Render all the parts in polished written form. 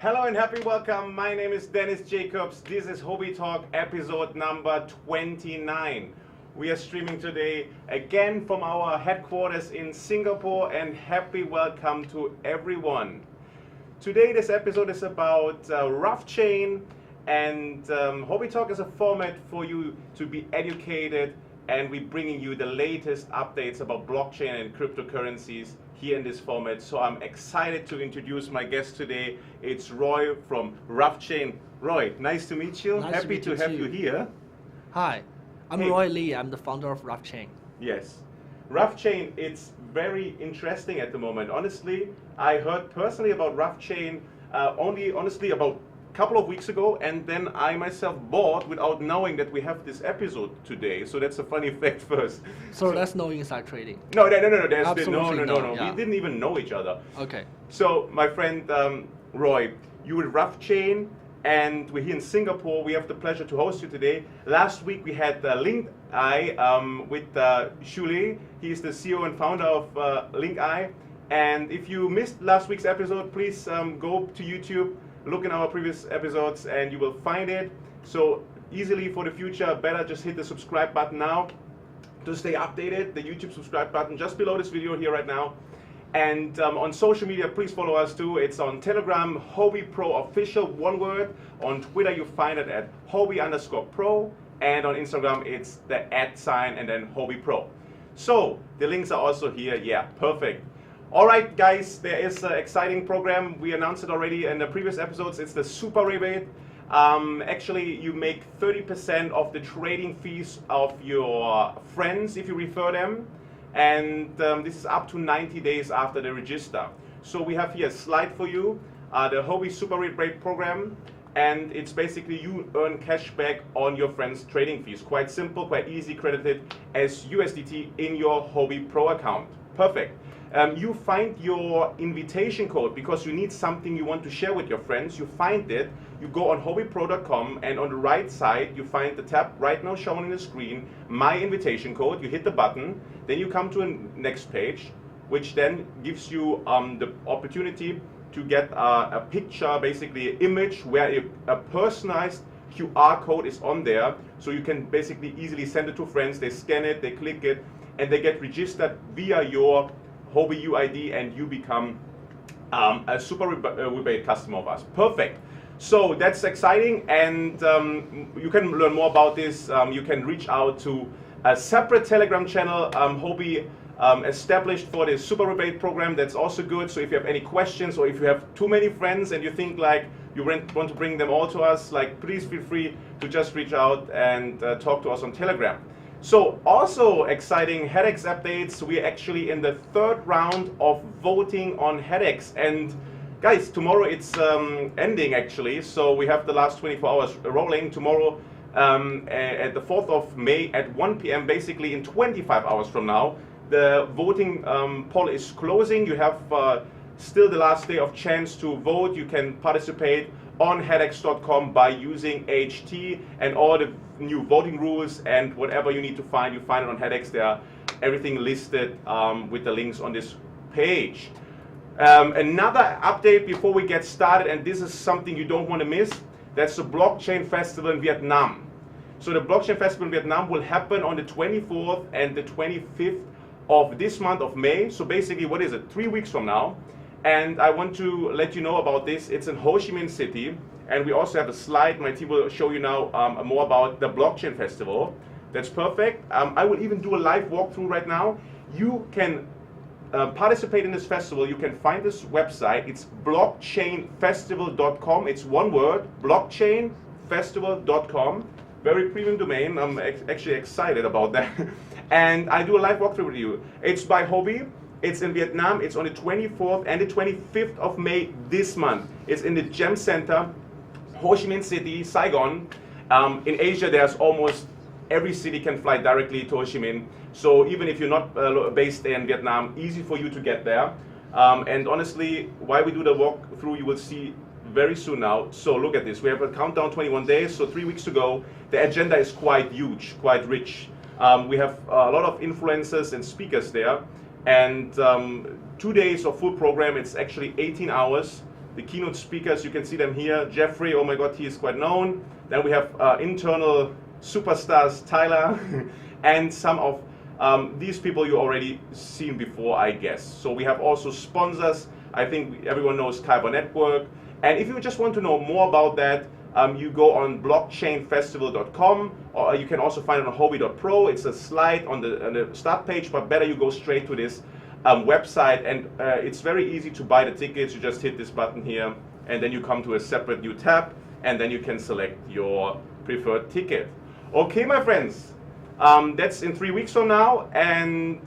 Hello and happy welcome. My name is Dennis Jacobs. This is Huobi Talk episode number 29. We are streaming today again from our headquarters in Singapore, and happy welcome to everyone. Today this episode is about RuffChain, and Huobi Talk is a format for you to be educated, and we're bringing you the latest updates about blockchain and cryptocurrencies here in this format. So I'm excited to introduce my guest today. It's Roy from RuffChain. Roy, nice to meet you. Nice Happy to have you here. Hi, I'm Roy Lee. I'm the founder of RuffChain. Yes. RuffChain, it's very interesting at the moment. Honestly, I heard personally about RuffChain only honestly about a couple of weeks ago, and then I myself bought without knowing that we have this episode today. So that's a funny fact first. So that's no inside trading. No. There's been Absolutely no. yeah. We didn't even know each other. Okay. So my friend Roy, you with RuffChain, and we're here in Singapore. We have the pleasure to host you today. Last week we had LinkEye with Shuley. He's the CEO and founder of LinkEye. And if you missed last week's episode, please go to YouTube, look in our previous episodes, and you will find it. So easily for the future, better just hit the subscribe button now to stay updated. The YouTube subscribe button just below this video here right now. And on social media, please follow us too. It's on Telegram, Huobi Pro Official, one word. On Twitter, you find it at Huobi_Pro. And on Instagram, it's the @ and then Huobi Pro. So the links are also here. Yeah, perfect. All right, guys, there is an exciting program. We announced it already in the previous episodes. It's the Super Rebate. Actually, you make 30% of the trading fees of your friends if you refer them. And this is up to 90 days after they register. So we have here a slide for you, the Huobi Super Rebate Program. And it's basically you earn cash back on your friends' trading fees. Quite simple, quite easy, credited as USDT in your Huobi Pro account. Perfect. You find your invitation code because you need something you want to share with your friends. You find it, you go on huobipro.com, and on the right side you find the tab right now shown on the screen, My Invitation Code. You hit the button, then you come to a next page, which then gives you the opportunity to get a picture, basically an image where a personalized QR code is on there, so you can basically easily send it to friends. They scan it, they click it, and they get registered via your Huobi UID, and you become a Super Rebate customer of us. Perfect. So that's exciting, and you can learn more about this. You can reach out to a separate Telegram channel Huobi established for the Super Rebate program. That's also good. So if you have any questions, or if you have too many friends and you think like you want to bring them all to us, like please feel free to just reach out and talk to us on Telegram. So also exciting headaches updates. We're actually in the third round of voting on headaches, and guys, tomorrow it's ending actually. So we have the last 24 hours rolling. Tomorrow at the 4th of May at 1 p.m. basically in 25 hours from now, the voting poll is closing. You have still the last day of chance to vote. You can participate on headaches.com by using HT, and all the new voting rules and whatever you need to find, you find it on headaches. There, everything listed with the links on this page. Another update before we get started, and this is something you don't want to miss. That's the Blockchain Festival in Vietnam. So the Blockchain Festival in Vietnam will happen on the 24th and the 25th of this month of May. So basically, what is it? 3 weeks from now. And I want to let you know about this. It's in Ho Chi Minh City, and we also have a slide. My team will show you now more about the Blockchain Festival. That's perfect. I will even do a live walkthrough right now. You can participate in this festival. You can find this website. It's blockchainfestival.com. It's one word, blockchainfestival.com. Very premium domain. I'm actually excited about that. And I do a live walkthrough with you. It's by Huobi. It's in Vietnam. It's on the 24th and the 25th of May this month. It's in the Gem Center, Ho Chi Minh City, Saigon. In Asia, there's almost every city can fly directly to Ho Chi Minh. So even if you're not based in Vietnam, easy for you to get there. And honestly, why we do the walkthrough, you will see very soon now. So look at this. We have a countdown 21 days, so 3 weeks to go. The agenda is quite huge, quite rich. We have a lot of influencers and speakers there. And 2 days of full program. It's actually 18 hours the keynote speakers, you can see them here. Jeffrey, oh my God, he is quite known. Then we have internal superstars, Tyler, and some of these people you already seen before, I guess. So we have also sponsors. I think everyone knows Kyber Network. And if you just want to know more about that, you go on blockchainfestival.com, or you can also find it on Huobi.pro. It's a slide on the start page, but better you go straight to this website, and it's very easy to buy the tickets. You just hit this button here, and then you come to a separate new tab, and then you can select your preferred ticket. Okay, my friends, that's in 3 weeks from now, and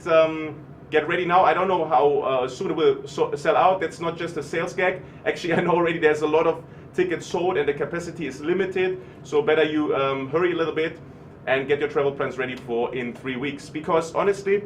get ready now. I don't know how soon it will sell out. That's not just a sales gag. Actually, I know already there's a lot of tickets sold and the capacity is limited, so better you hurry a little bit and get your travel plans ready for in 3 weeks, because honestly,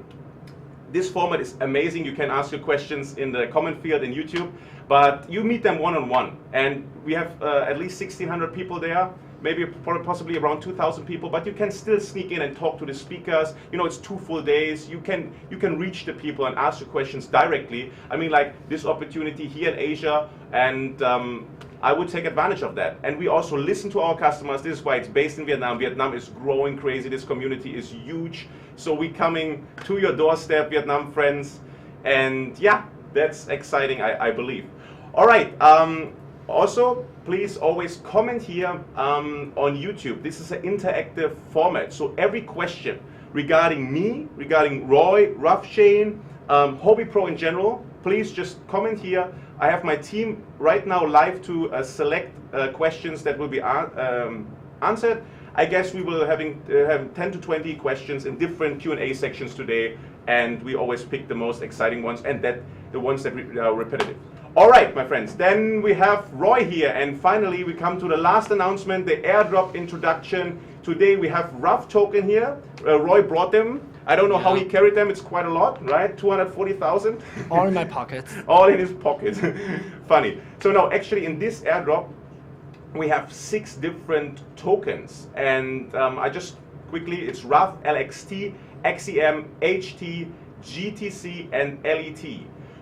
this format is amazing. You can ask your questions in the comment field in YouTube, but you meet them one-on-one. And we have at least 1,600 people there, maybe possibly around 2,000 people, but you can still sneak in and talk to the speakers. You know, it's 2 full days. You can reach the people and ask your questions directly. I mean, like this opportunity here in Asia, and I would take advantage of that. And we also listen to our customers. This is why it's based in Vietnam. Vietnam is growing crazy. This community is huge. So we're coming to your doorstep, Vietnam friends. And yeah, that's exciting, I believe. All right. Also, please always comment here on YouTube. This is an interactive format. So every question regarding me, regarding Roy, RuffChain, Huobi Pro in general, please just comment here. I have my team right now live to select questions that will be answered. I guess we will have 10 to 20 questions in different Q&A sections today, and we always pick the most exciting ones and the ones that are repetitive. All right, my friends, then we have Roy here, and finally we come to the last announcement, the airdrop introduction. Today we have RUFF token here. Roy brought them. I don't know how he carried them. It's quite a lot, right? 240,000. All in my pockets. All in his pocket. Funny. So now, actually, in this airdrop, we have 6 different tokens, and I just quickly, it's RUFF, LXT, XEM, HT, GTC, and LET.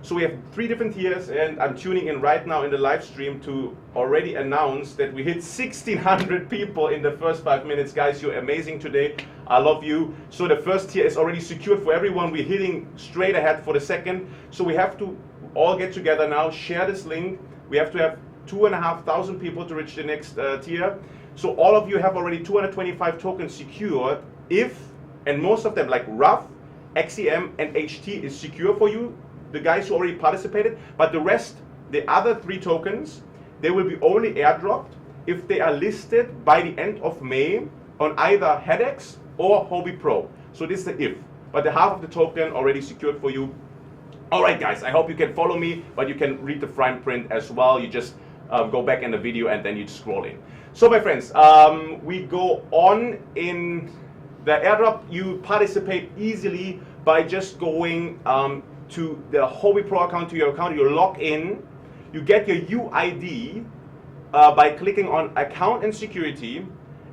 So we have 3 different tiers, and I'm tuning in right now in the live stream to already announce that we hit 1,600 people in the first 5 minutes. Guys, you're amazing today. I love you. So the first tier is already secured for everyone. We're hitting straight ahead for the second. So we have to all get together now, share this link. We have to have 2,500 people to reach the next tier. So all of you have already 225 tokens secured. And most of them like RUFF, XEM, and HT is secure for you, the guys who already participated, but the rest, the other 3 tokens, they will be only airdropped if they are listed by the end of May on either HEDX or Huobi Pro. So this is the if, but the half of the token already secured for you. All right, guys, I hope you can follow me, but you can read the fine print as well. You just go back in the video and then you scroll in. So my friends, we go on in the airdrop. You participate easily by just going to the Huobi Pro account, to your account, you log in, you get your UID by clicking on account and security,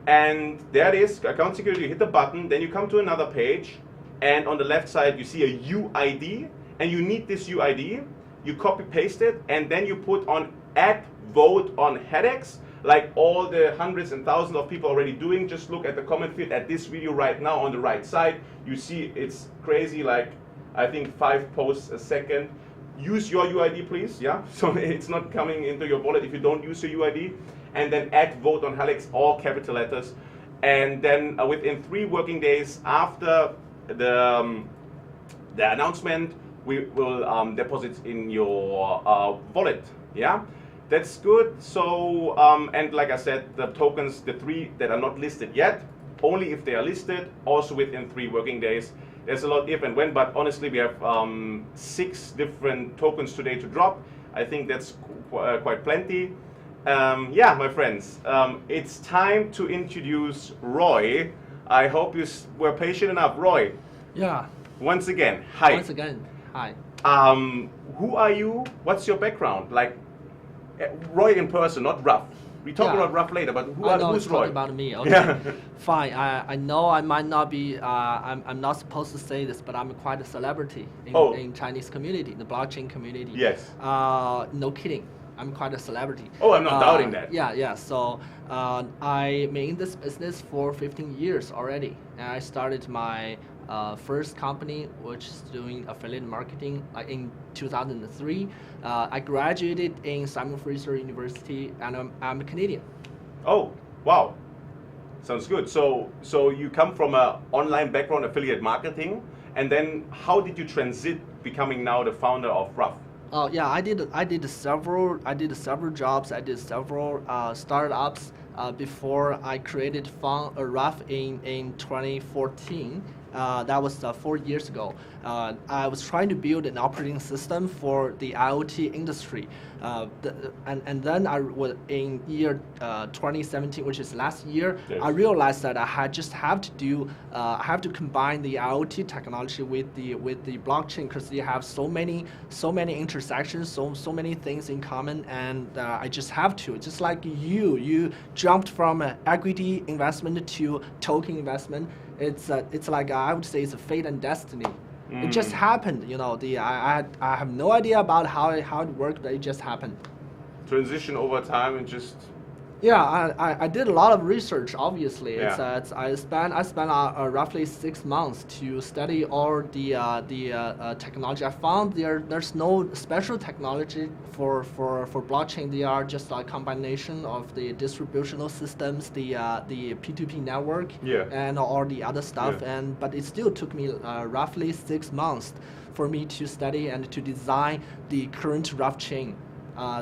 and there it is, account security, you hit the button, then you come to another page, and on the left side you see a UID, and you need this UID, you copy paste it, and then you put on add vote on HEDX, like all the hundreds and thousands of people already doing. Just look at the comment field at this video right now on the right side. You see it's crazy, like I think 5 posts a second. Use your UID, please, yeah? So it's not coming into your wallet if you don't use your UID. And then add vote on HEDX, all capital letters. And then within 3 working days after the announcement, we will deposit in your wallet, yeah? That's good. So, and like I said, the tokens, the 3 that are not listed yet, only if they are listed, also within 3 working days. There's a lot if and when, but honestly, we have 6 different tokens today to drop. I think that's quite plenty. Yeah, my friends, it's time to introduce Roy. I hope you were patient enough. Roy. Yeah. Once again, hi. Once again, hi. Who are you? What's your background? Like, Roy in person, not RUFF. We talk about RUFF later, but who's Roy? About me. Okay. Yeah. Fine. I know I might not be. I'm not supposed to say this, but I'm quite a celebrity in Chinese community, the blockchain community. Yes. No kidding. I'm quite a celebrity. Oh, I'm not doubting that. Yeah. So I'm in this business for 15 years already, and I started my first company, which is doing affiliate marketing, in 2003. I graduated in Simon Fraser University, and I'm a Canadian. Oh, wow. Sounds good. So you come from an online background, affiliate marketing, and then how did you transit becoming now the founder of RUFF? Oh yeah, I did several jobs. I did several startups before I created RUFF in 2014. That was 4 years ago. I was trying to build an operating system for the IoT industry. And then in year 2017, which is last year, yes. I realized that I have to combine the IoT technology with the blockchain, because they have so many intersections, so many things in common, and I just have to. Just like you jumped from equity investment to token investment. It's like I would say it's a fate and destiny. It just happened, I have no idea about how it worked, but it just happened. Transition over time and just. Yeah, I did a lot of research. Obviously, yeah. I spent roughly 6 months to study all the technology. I found there's no special technology for blockchain. They are just a combination of the distributional systems, the P2P network, and all the other stuff. Yeah. But it still took me roughly 6 months for me to study and to design the current RuffChain.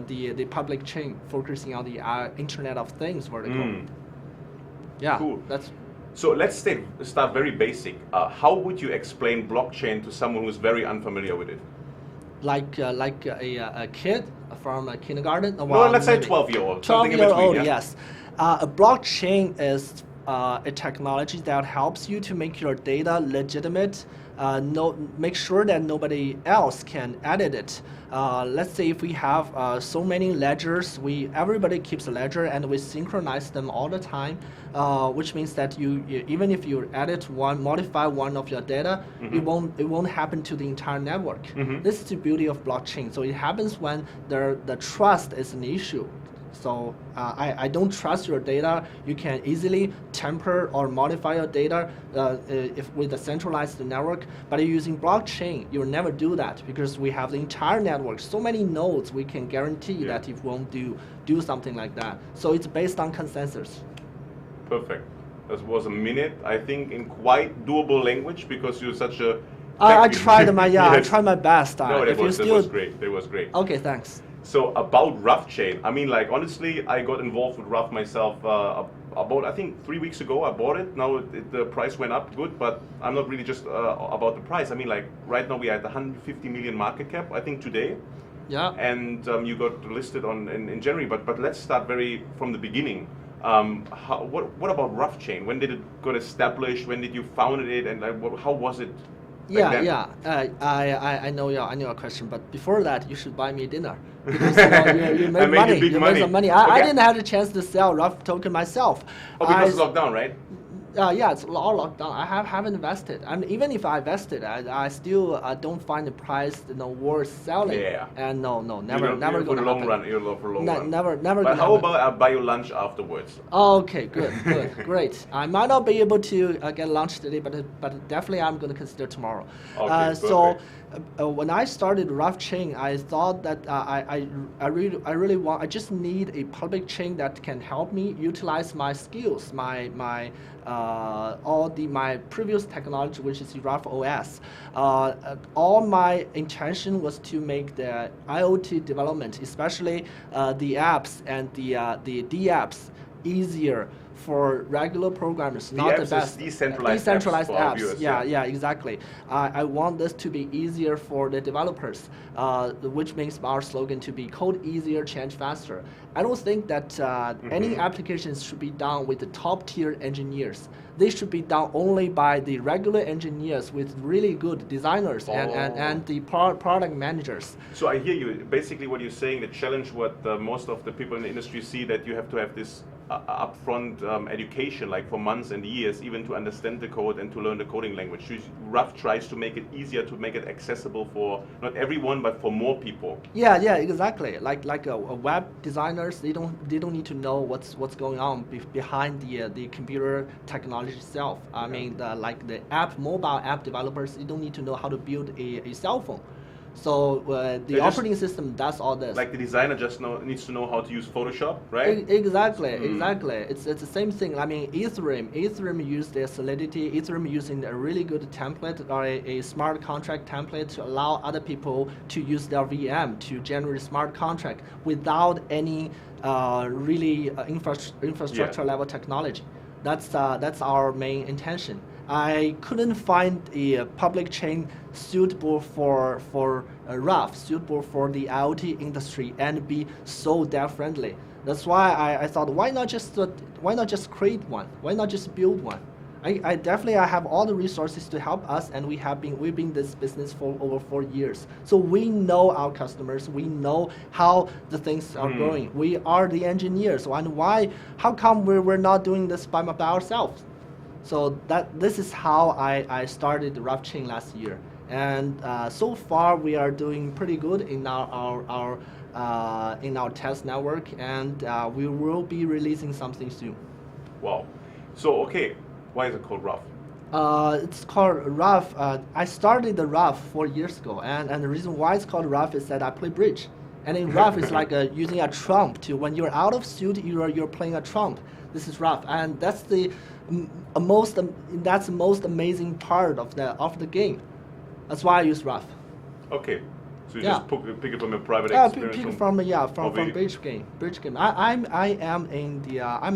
The public chain, focusing on the Internet of Things vertical. Yeah, cool. That's. So let's start very basic. How would you explain blockchain to someone who's very unfamiliar with it? Like a kid from a kindergarten? No, let's say 12-year-old. 12-year-old, yes. A blockchain is a technology that helps you to make your data legitimate. Make sure that nobody else can edit it. Let's say if we have so many ledgers, everybody keeps a ledger and we synchronize them all the time, which means that you even if you modify one of your data, it won't happen to the entire network. This is the beauty of blockchain. So it happens when the trust is an issue. So I don't trust your data. You can easily temper or modify your data with a centralized network. But using blockchain, you'll never do that, because we have the entire network, so many nodes. We can guarantee that it won't do something like that. So it's based on consensus. Perfect. That was a minute, I think, in quite doable language, because you're such a. I tried my I tried my best. No, that was great. That was great. Okay, thanks. So about RuffChain, I mean, like, honestly, I got involved with Ruff myself about, I think, 3 weeks ago. I bought it. Now the price went up good, but I'm not really just about the price. I mean, like, right now we are at 150 million market cap, I think, today. Yeah. And you got listed in January. But let's start from the beginning. What about RuffChain? When did it got established? When did you found it? And how was it? I know your question, but before that, you should buy me dinner, because you made money. You made some money. I didn't have the chance to sell RUFF token myself. Oh, because lockdown, right? Yeah, it's all locked down. I haven't invested. I mean, even if I invested, I still don't find the price worth selling. Yeah. And no, never gonna happen. For the long run. Never. But how about I buy you lunch afterwards? Okay, good, great. I might not be able to get lunch today, but definitely I'm going to consider tomorrow. Okay, so when I started RuffChain, I thought that I just need a public chain that can help me utilize my skills, my previous technology, which is RUFF OS. All my intention was to make the IoT development, especially the apps and the D apps, easier for regular programmers, not the best. Decentralized apps. Viewers, yeah, exactly. I want this to be easier for the developers, which makes our slogan to be code easier, change faster. I don't think that any applications should be done with the top tier engineers. they should be done only by the regular engineers with really good designers and the product managers. So I hear you. Basically, what you're saying, the challenge, what most of the people in the industry see, that you have to have this upfront education, like for months and years, even to understand the code and to learn the coding language. RUFF tries to make it easier, to make it accessible for not everyone, but for more people. Yeah, exactly. Like a web designers, they don't need to know what's going on behind the computer technology itself. I mean, like the mobile app developers, they don't need to know how to build a cell phone. So the operating system does all this. Like the designer just needs to know how to use Photoshop, right? Exactly. It's the same thing. I mean, Ethereum used their Solidity. Ethereum using a really good template or a smart contract template to allow other people to use their VM to generate smart contract without any really infrastructure level technology. That's our main intention. I couldn't find a public chain suitable for RUFF, suitable for the IoT industry, and be so dev friendly. That's why I thought, why not just create one? Why not just build one? I definitely have all the resources to help us, and we've been in this business for over 4 years. So we know our customers, we know how the things are going. We are the engineers, and how come we're not doing this by ourselves? So this is how I started RuffChain last year, and so far we are doing pretty good in our test network, and we will be releasing something soon. Wow. So okay, why is it called RUFF? It's called RUFF. I started the RUFF 4 years ago, and the reason why it's called RUFF is that I play bridge, and in RUFF it's like using a trump to, when you're out of suit, you're playing a trump. This is RUFF, and that's the most amazing part of the game. That's why I use RUFF. Okay, so you just pick it from a private experience. Pick from bridge game. I'm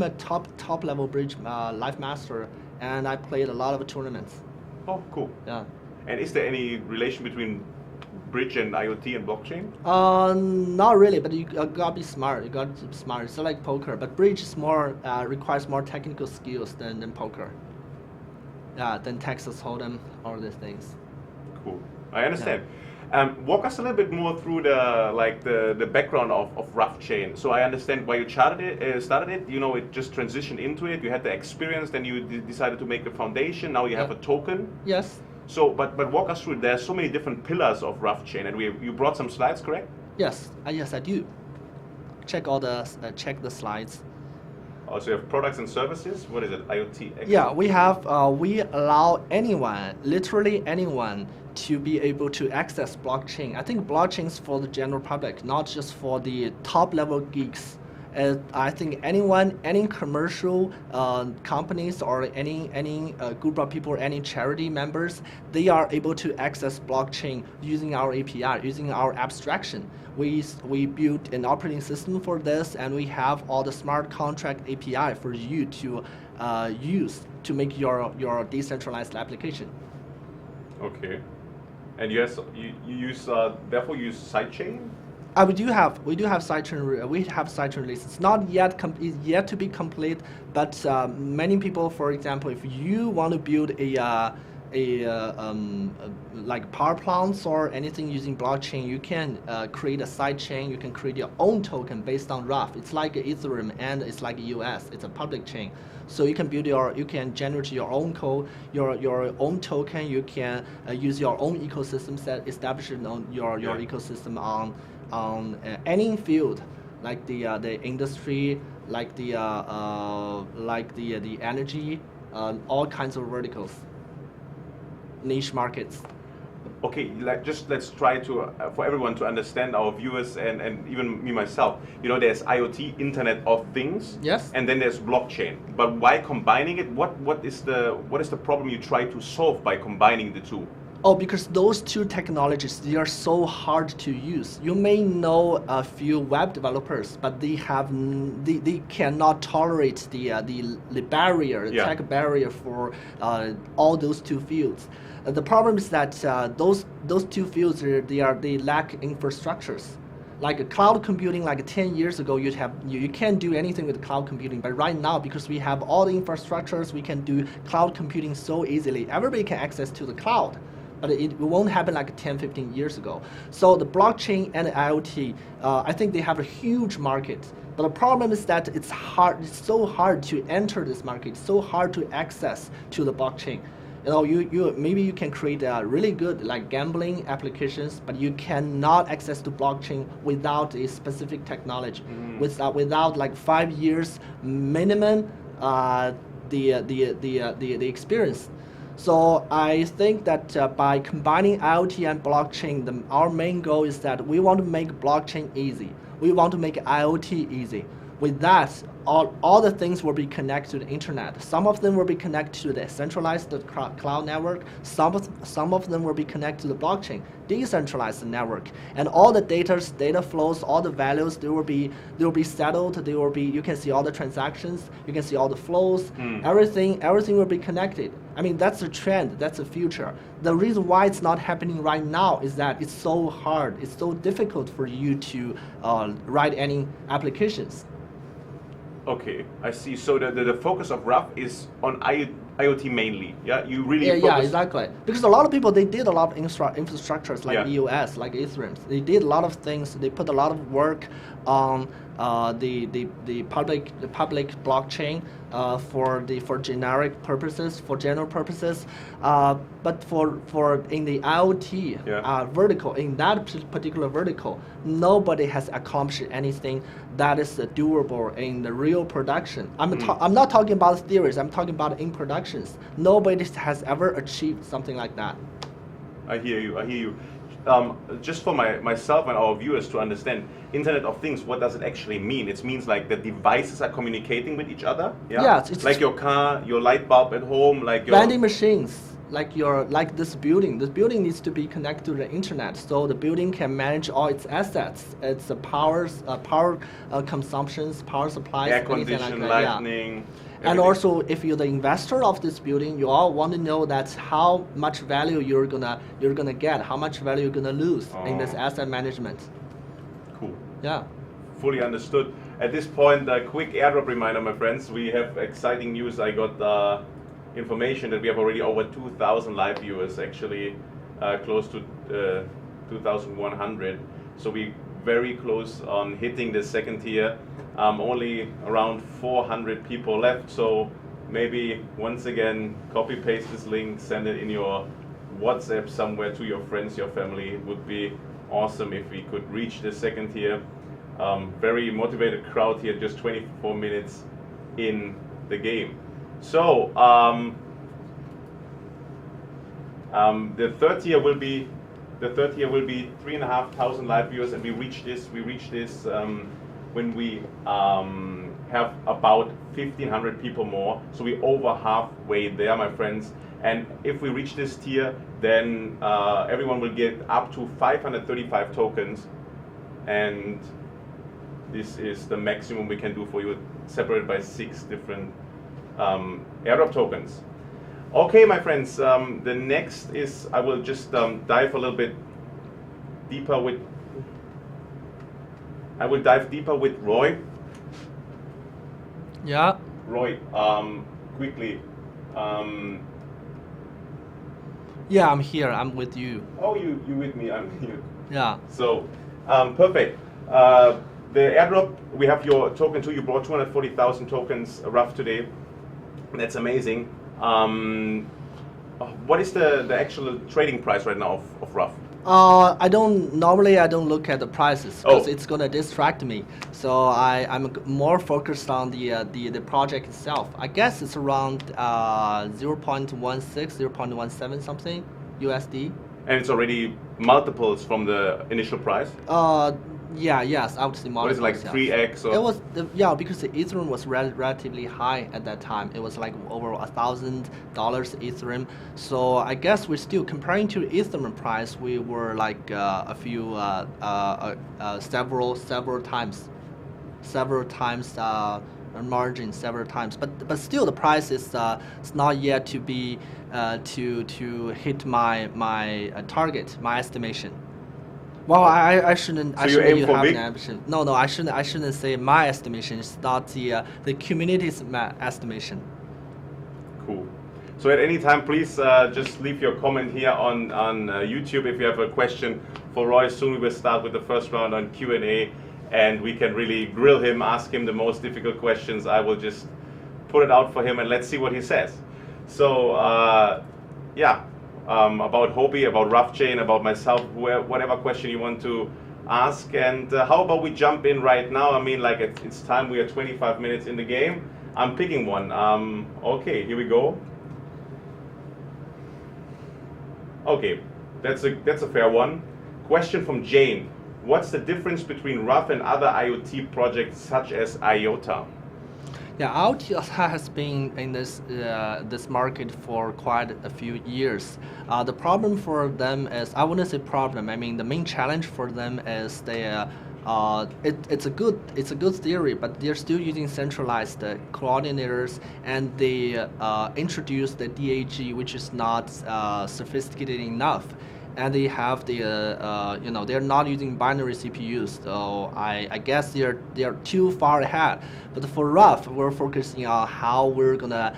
a top level bridge life master, and I played a lot of tournaments. Oh, cool. Yeah. And is there any relation between bridge and IoT and blockchain? Not really, but you gotta be smart. It's like poker, but bridge is more requires more technical skills than poker. Yeah, than Texas Hold'em, all these things. Cool, I understand. Yeah. Walk us a little bit more through the background of RuffChain. So I understand why you started it. You know, it just transitioned into it. You had the experience, then you decided to make a foundation. Now you have a token. Yes. So, but walk us through. There are so many different pillars of RuffChain, and you brought some slides, correct? Yes, yes, I do. Check the slides. Oh, so you have products and services. What is it? IoT. Excellent. Yeah, we allow anyone, literally anyone, to be able to access blockchain. I think blockchain is for the general public, not just for the top level geeks. I think anyone, any commercial companies or any group of people, any charity members, they are able to access blockchain using our API, using our abstraction. We built an operating system for this, and we have all the smart contract API for you to use to make your decentralized application. Okay, and yes, you use therefore use sidechain. We do have sidechain. We have sidechain releases. Not yet yet to be complete, but many people, for example, if you want to build like power plants or anything using blockchain, you can create a sidechain. You can create your own token based on RUFF. It's like Ethereum and it's like US. It's a public chain. So you can you can generate your own code, your own token. You can use your own ecosystem set, establish your ecosystem on any field, like the industry, like the energy, all kinds of verticals, niche markets. Okay, let's try to for everyone to understand, our viewers and even me myself. You know, there's IoT, Internet of Things. Yes. And then there's blockchain. But why combining it? What is the problem you try to solve by combining the two? Oh, because those two technologies, they are so hard to use. You may know a few web developers, but they cannot tolerate the barrier, tech barrier for all those two fields. The problem is that those two fields they lack infrastructures. Like cloud computing, like 10 years ago, you can't do anything with cloud computing. But right now, because we have all the infrastructures, we can do cloud computing so easily. Everybody can access to the cloud. But it won't happen like 10, 15 years ago. So the blockchain and IoT, I think they have a huge market. But the problem is that it's so hard to enter this market, so hard to access to the blockchain. Maybe you can create really good like gambling applications, but you cannot access to blockchain without a specific technology, without like 5 years minimum the experience. So I think that by combining IoT and blockchain, our main goal is that we want to make blockchain easy. We want to make IoT easy. With that, all the things will be connected to the internet. Some of them will be connected to the centralized cloud network. Some of them will be connected to the blockchain, decentralized network. And all the data flows, all the values, they will be settled. You can see all the transactions. You can see all the flows. Everything will be connected. I mean, that's a trend. That's the future. The reason why it's not happening right now is that it's so hard. It's so difficult for you to write any applications. Okay, I see. So the focus of RUFF is on IoT mainly. Yeah, you really focus. Yeah, exactly. Because a lot of people, they did a lot of infrastructures like EOS, like Ethereum. They did a lot of things. They put a lot of work on the public blockchain for generic purposes, for general purposes. But for in the IoT vertical, in that particular vertical, nobody has accomplished anything that is doable in the real production. I'm not talking about theories. I'm talking about in productions. Nobody has ever achieved something like that. I hear you. Just for myself and our viewers to understand, Internet of Things, what does it actually mean? It means like the devices are communicating with each other. Yeah, it's like your car, your light bulb at home, like your vending machines. Like this building. This building needs to be connected to the internet, so the building can manage all its assets, its power consumptions, power supplies, air conditioning, like lighting. Yeah. And also, if you're the investor of this building, you all want to know that's how much value you're gonna get, how much value you're gonna lose in this asset management. Cool. Yeah. Fully understood. At this point, a quick airdrop reminder, my friends. We have exciting news. I got information that we have already over 2,000 live viewers, actually close to 2,100. So we very close on hitting the second tier. Only around 400 people left. So maybe once again, copy paste this link, send it in your WhatsApp somewhere to your friends, your family. It would be awesome if we could reach the second tier. Very motivated crowd here, just 24 minutes in the game. So the third tier will be 3,500 live viewers, and we reach this when we have about 1,500 people more. So we're over halfway there, my friends. And if we reach this tier, then everyone will get up to 535 tokens, and this is the maximum we can do for you, separated by 6 different airdrop tokens. Okay, my friends, the next is, I will just dive a little bit deeper with, Roy. Yeah. Roy, quickly. Yeah, I'm here. I'm with you. Oh, you with me? I'm here. Yeah. So, perfect. The airdrop, we have your token too. You brought 240,000 tokens RUFF today. That's amazing. What is the actual trading price right now of RUFF? I don't look at the prices because it's gonna distract me. So I'm more focused on the project itself. I guess it's around 0.16, 0.17 something USD. And it's already multiples from the initial price? Yes, I would say multiples. What is it, like 3x? Or? It was, because the Ethereum was relatively high at that time. It was like over $1,000 Ethereum. So I guess we're still, comparing to Ethereum price, we were like a few, several times margin, several times. But still, the price is it's not yet to be to hit my target, my estimation. Well, I shouldn't. So I you shouldn't aim for have big? an ambition. No, no, I shouldn't say my estimation. It's not the community's estimation. Cool. So at any time, please just leave your comment here on YouTube if you have a question for Roy. Soon we will start with the first round on Q&A, and we can really grill him, ask him the most difficult questions. I will just put it out for him, and let's see what he says. So yeah, about Huobi, about RuffChain, about myself, whatever question you want to ask. And how about we jump in right now? I mean, like it's time. We are 25 minutes in the game. I'm picking one. Okay, here we go. Okay, that's a fair one. Question from Jane. What's the difference between RUFF and other IoT projects such as IOTA? Yeah, IoT has been in this market for quite a few years. The problem for them is, I wouldn't say problem. I mean, the main challenge for them is it's a good theory, but they're still using centralized coordinators, and they introduced the DAG, which is not sophisticated enough. And they have they're not using binary CPUs, so I guess they're too far ahead. But for RUFF, we're focusing on how we're gonna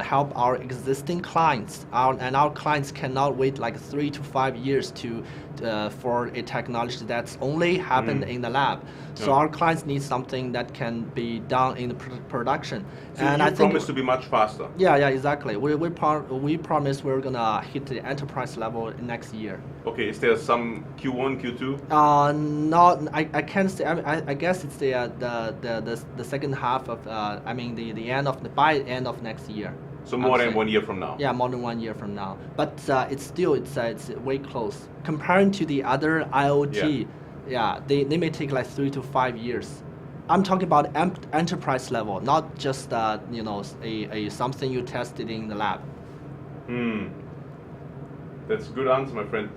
help our existing clients, and our clients cannot wait like 3 to 5 years for a technology that's only happened in the lab. So our clients need something that can be done in the production. So and you I think promise to be much faster. Yeah, exactly. We promise we're gonna hit the enterprise level next year. Okay, is there some Q1, Q2? Not. I can't say. I guess it's the second half of. I mean the end of by end of next year. So more than 1 year from now. Yeah, more than 1 year from now. But it's way close comparing to the other IoT. Yeah, they may take like 3 to 5 years. I'm talking about enterprise level, not just a something you tested in the lab. That's a good answer, my friend.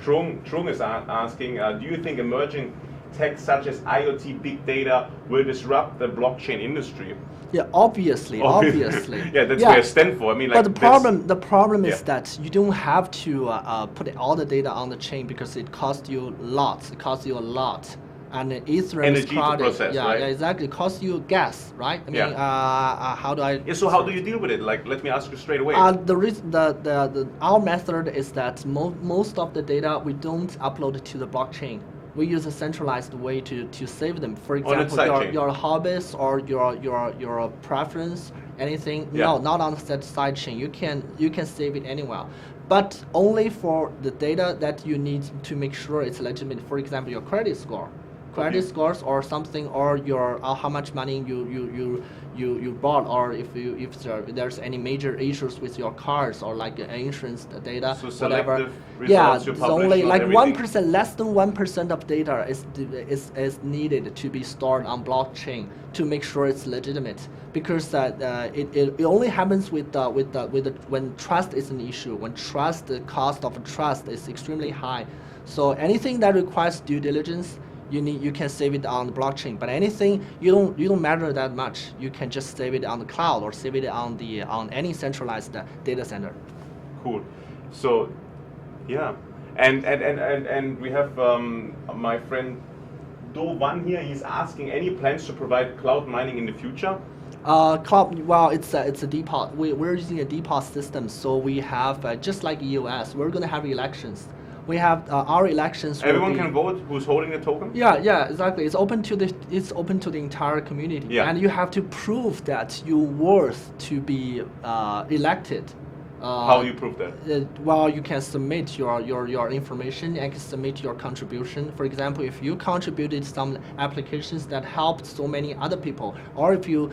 Trung is asking, do you think emerging tech such as IoT, big data will disrupt the blockchain industry? Yeah, obviously. Yeah, that's what I stand for. I mean, like, but the problem is that you don't have to put all the data on the chain because it costs you lots. It costs you a lot. And Ethereum is crowded. Process, right? Yeah, exactly. It costs you gas, right? I mean, how do I? Yeah, so how do you deal with it? Like, let me ask you straight away. The reason, our method is that most of the data we don't upload to the blockchain. We use a centralized way to save them. For example, your hobbies or your preference, anything. No, not on the side chain. You can save it anywhere, but only for the data that you need to make sure it's legitimate. For example, your credit scores or something, or your how much money you bought, or if there's any major issues with your cars or like insurance data, so whatever. Results It's only like 1%, less than 1% of data is needed to be stored on blockchain to make sure it's legitimate. Because it only happens when trust is an issue. When the cost of trust is extremely high. So anything that requires due diligence, you can save it on the blockchain. But anything you don't matter that much, you can just save it on the cloud or save it on any centralized data center. Cool. So yeah, and we have my friend Do Van here. He's asking, any plans to provide cloud mining in the future? Cloud, well, it's a DPoS. We're using a DPoS system, so we have just like EOS. We're gonna have elections. We have our elections. Everyone can vote who's holding the token? Yeah, exactly. It's open to the entire community, and you have to prove that you're worth to be elected. How do you prove that? Well, you can submit your information and can submit your contribution. For example, if you contributed some applications that helped so many other people, or if you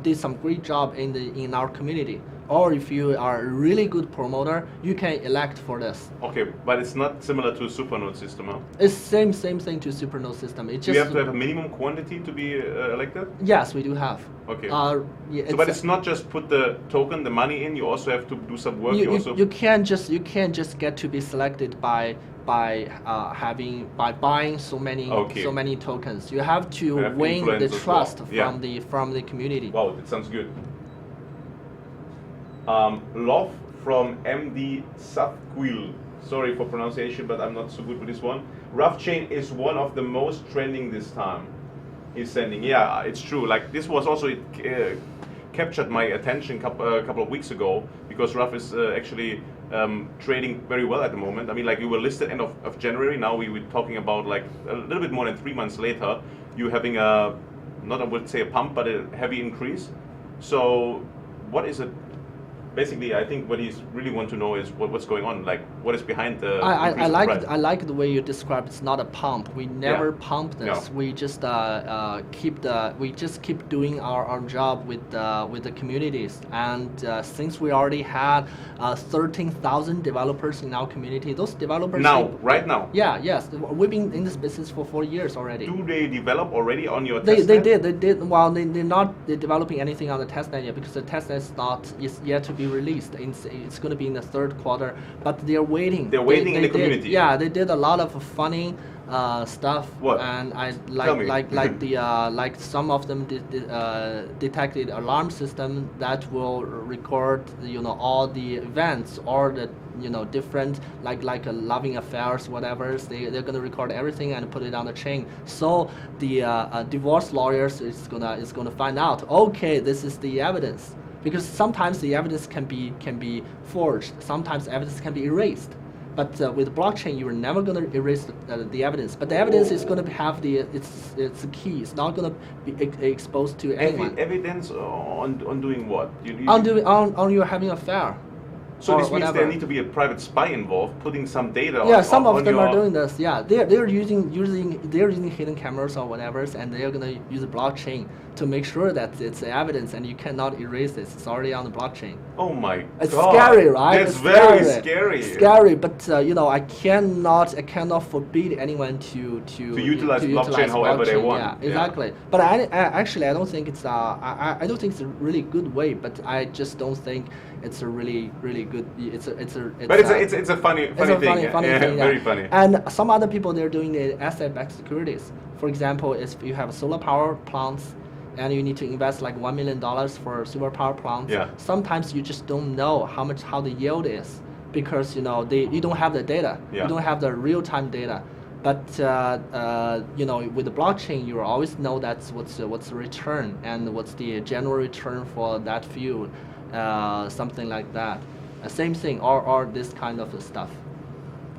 did some great job in our community, or if you are a really good promoter, you can elect for this. Okay, but it's not similar to a supernode system, huh? It's same thing to supernode system. It just, do you have to have a minimum quantity to be elected? Yes, we do have. Okay. Yeah, so, but it's not just put the token, the money in. You also have to do some work. You can't just get to be selected by buying so many tokens. You have to win the trust from the community. Wow, that sounds good. Love from MD sorry for pronunciation, but I'm not so good with this one. RuffChain is one of the most trending this time. He's sending, yeah, it's true. Like this was also, it captured my attention a couple of weeks ago, because Ruff is actually trading very well at the moment. I mean, like, you were listed end of January. Now we were talking about like a little bit more than 3 months later, you having a, not I would say a pump, but a heavy increase. So what is it? Basically, I think what he's really want to know is what's going on. Like, what is behind the I like the way you describe. It's not a pump. We never pump this. No. We just keep doing our job with the communities. And since we already had 13,000 developers in our community, those developers right now. Yeah, yes, we've been in this business for 4 years already. Do they develop already on your testnet? They did. Well, they're not developing anything on the testnet yet, because the testnet is yet to be released. It's going to be in the third quarter, but they're waiting. They're waiting in the community. Yeah, they did a lot of funny stuff. What? And I like some of them detected alarm system that will record all the events or the different like loving affairs, whatever. They're gonna record everything and put it on the chain. So the divorce lawyers is gonna find out. Okay, this is the evidence. Because sometimes the evidence can be forged. Sometimes evidence can be erased. But with blockchain, you are never going to erase the evidence. But the evidence is going to have it's a key. It's not going to be exposed to anyone. Evidence on doing what? On you having an affair. So this means there need to be a private spy involved, putting some data. Yeah, some of them are doing this. Yeah, they're using hidden cameras or whatever, and they're gonna use a blockchain to make sure that it's evidence and you cannot erase this. It's already on the blockchain. Oh my God! It's scary, right? That's very scary. Scary, but I cannot forbid anyone to utilize blockchain however they want. Yeah, exactly. Yeah. But I don't think it's I don't think it's a really good way. But I just don't think it's a really good. It's a funny thing. Yeah. Very funny. And some other people, they're doing the asset-backed securities. For example, if you have solar power plants and you need to invest like $1 million for solar power plants, sometimes you just don't know how the yield is, because you don't have the data. You don't have the real-time data. But with the blockchain, you always know what's the return and what's the general return for that field. Something like that. Same thing, or this kind of stuff.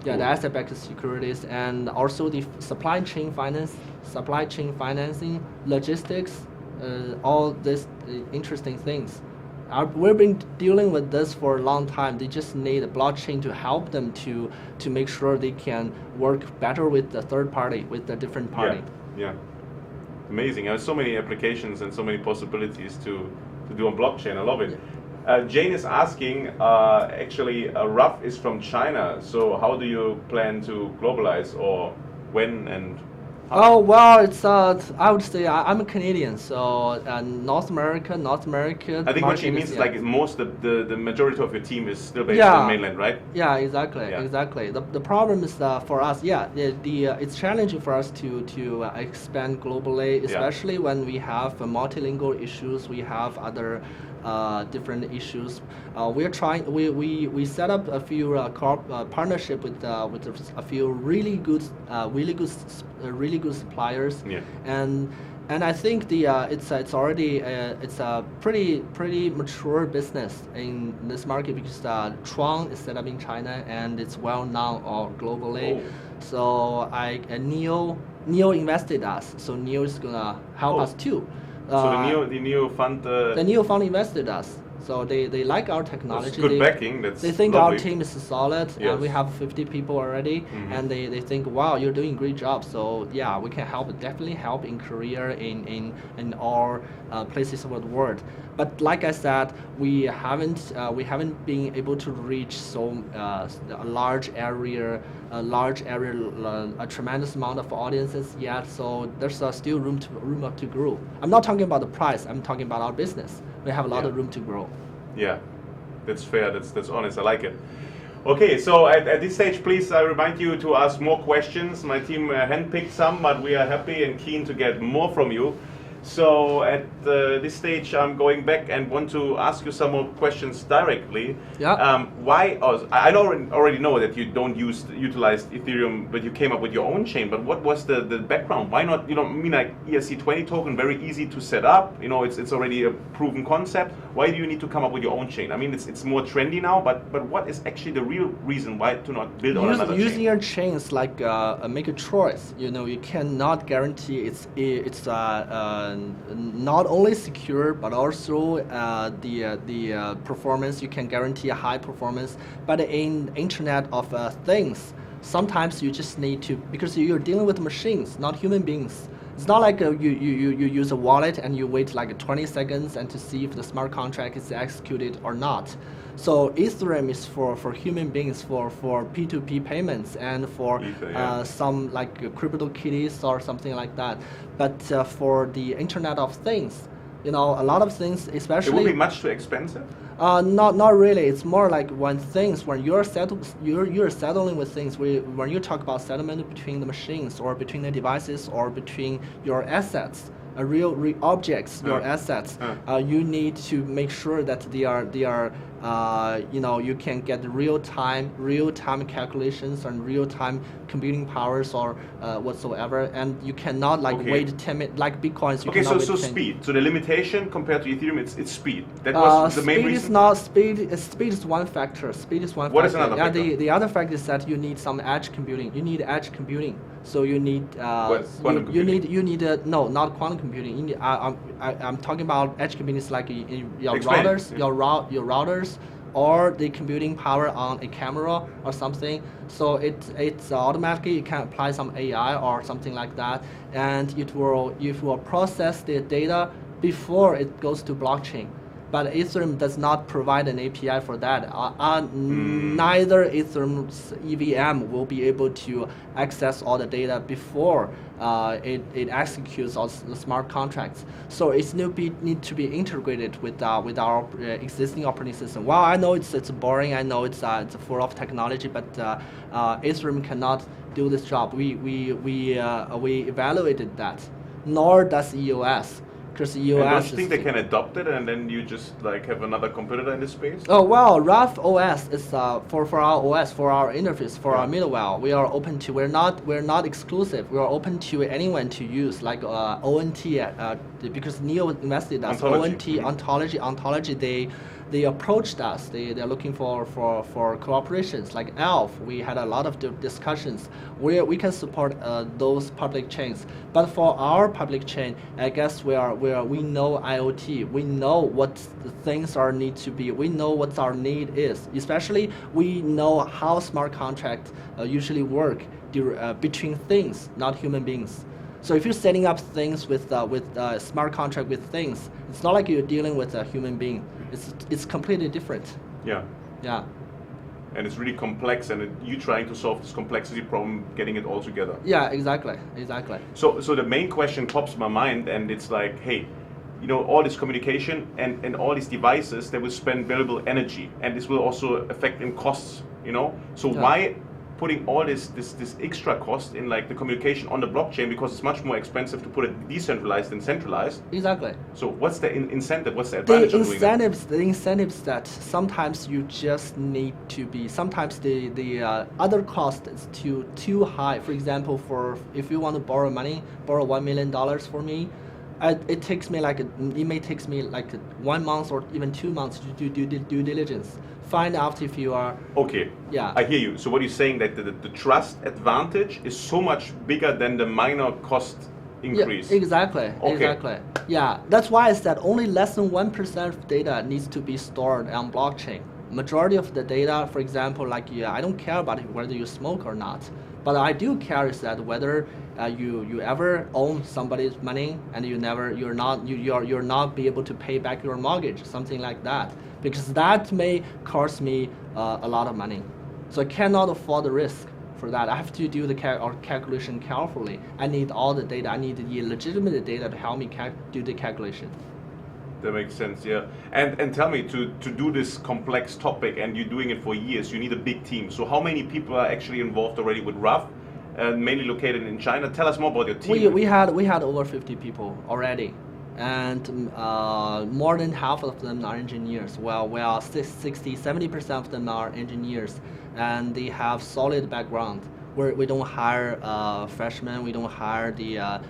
Yeah, the asset-backed securities, and also the supply chain financing, logistics, all these interesting things. We've been dealing with this for a long time. They just need a blockchain to help them to make sure they can work better with the third party, with the different party. Yeah. Amazing. There's so many applications and so many possibilities to do on blockchain. I love it. Jane is asking, actually, Ruff is from China, so how do you plan to globalize, or when and how? Oh, well, it's I would say I'm a Canadian, so North America. I think what she means is like the majority of your team is still based on the mainland, right? Yeah, exactly. The problem is for us, it's challenging for us to expand globally, especially when we have multilingual issues. We have other different issues. We're trying. We set up a few partnership with a few really good suppliers. Yeah. And I think it's already it's a pretty mature business in this market, because Tron is set up in China and it's well known globally. Oh. So Neo invested us. So Neo is gonna help us too. So the Neo fund. The Neo fund invested us. So they like our technology. That's good backing. They think lovely. Our team is solid, and we have 50 people already, and they think, wow, you're doing a great job. So yeah, we can definitely help in Korea, in all places of the world. But like I said, we haven't been able to reach a large area, a tremendous amount of audiences yet. So there's still room to grow. I'm not talking about the price. I'm talking about our business. We have a lot of room to grow. Yeah, that's fair. That's honest. I like it. Okay, so at this stage, please, I remind you to ask more questions. My team handpicked some, but we are happy and keen to get more from you. So at this stage, I'm going back and want to ask you some more questions directly. Yeah. Why? I already know that you don't utilize Ethereum, but you came up with your own chain. But what was the background? Why not? I mean, like ERC20 token, very easy to set up. It's already a proven concept. Why do you need to come up with your own chain? I mean, it's more trendy now, but what is actually the real reason why to not build on another chain? Using your chains like make a choice. You cannot guarantee it's not only secure but also the performance. You can guarantee a high performance. But in Internet of Things, sometimes you just need to, because you're dealing with machines, not human beings. It's not like you use a wallet and you wait like 20 seconds and to see if the smart contract is executed or not. So Ethereum is for human beings, for P2P payments and for some like CryptoKitties or something like that. But for the Internet of Things, a lot of things, especially. It will be much too expensive. Not really. It's more like when you're settling with things. When you talk about settlement between the machines or between the devices or between your assets, real objects, your assets, you need to make sure that they are you can get real time calculations and real time computing powers or whatsoever, and you cannot wait 10 minutes like Bitcoins. You cannot so wait 10 speed. So the limitation compared to Ethereum, it's speed. That was the main reason. Speed is one factor. Speed is one what factor. Is another factor? The other factor is that you need some edge computing. You need edge computing. So you need you need no, not quantum computing. You need, I'm talking about edge computing. Is like your routers or the computing power on a camera or something. So it's automatically you can apply some AI or something like that, and it will process the data before it goes to blockchain. But Ethereum does not provide an API for that. Neither Ethereum's EVM will be able to access all the data before it executes all the smart contracts. So it need to be integrated with our existing operating system. Well, I know it's boring. I know it's full of technology, but Ethereum cannot do this job. We evaluated that. Nor does EOS. Don't you think they can adopt it and then you just like have another competitor in this space? Oh well, RUFF OS is for our OS, for our interface, for our middleware. We are open to. We're not exclusive. We are open to anyone to use, like ONT because Neo invested us. Ontology. They approached us. They're looking for cooperations. Like ELF, we had a lot of discussions where we can support those public chains. But for our public chain, I guess we know IOT. We know what the things need to be. We know what our need is. Especially we know how smart contracts usually work between things, not human beings. So if you're setting up things with smart contract with things, it's not like you're dealing with a human being. It's completely different. Yeah. Yeah. And it's really complex, and you trying to solve this complexity problem, getting it all together. Yeah, exactly. So the main question pops in my mind, and it's like, hey, all this communication and all these devices, they will spend valuable energy, and this will also affect in costs. So why putting all this extra cost in like the communication on the blockchain, because it's much more expensive to put it decentralized than centralized. Exactly. So what's the incentive? What's the advantage of doing that? The incentives that sometimes you just need to be. Sometimes the other cost is too high. For example, if you want to borrow $1 million for me. It may take me like 1 month or even 2 months to do due diligence. Find out if you are. Okay. Yeah. I hear you. So what you're saying that the trust advantage is so much bigger than the minor cost increase. Yeah, exactly. Okay. Exactly. Yeah. That's why I said only less than 1% of data needs to be stored on blockchain. Majority of the data, for example, I don't care about whether you smoke or not. But I do care is that whether you ever own somebody's money and you're not be able to pay back your mortgage, something like that, because that may cost me a lot of money. So I cannot afford the risk for that. I have to do the calculation carefully. I need all the data. I need the legitimate data to help me do the calculation. That makes sense, yeah. And tell me, to do this complex topic, and you're doing it for years, you need a big team. So how many people are actually involved already with RUFF, mainly located in China? Tell us more about your team. We had over 50 people already. and more than half of them are engineers. Well, 60-70% of them are engineers, and they have solid background. We don't hire freshmen, we don't hire the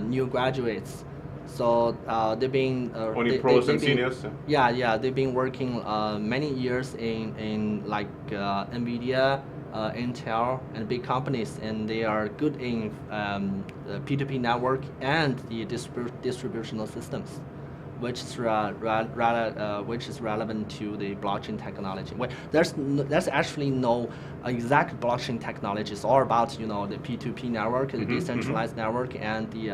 new graduates. So they've been only pros and seniors. Yeah, they've been working many years in like NVIDIA, Intel, and big companies, and they are good in the P2P network and the distributional systems, which is which is relevant to the blockchain technology. Well, there's actually no exact blockchain technology. It's all about the P2P network, the decentralized network, and the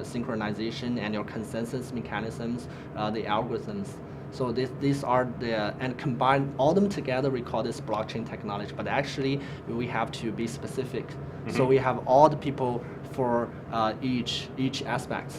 synchronization and your consensus mechanisms, the algorithms. So these are and combine all them together, we call this blockchain technology. But actually, we have to be specific. So we have all the people for each aspect.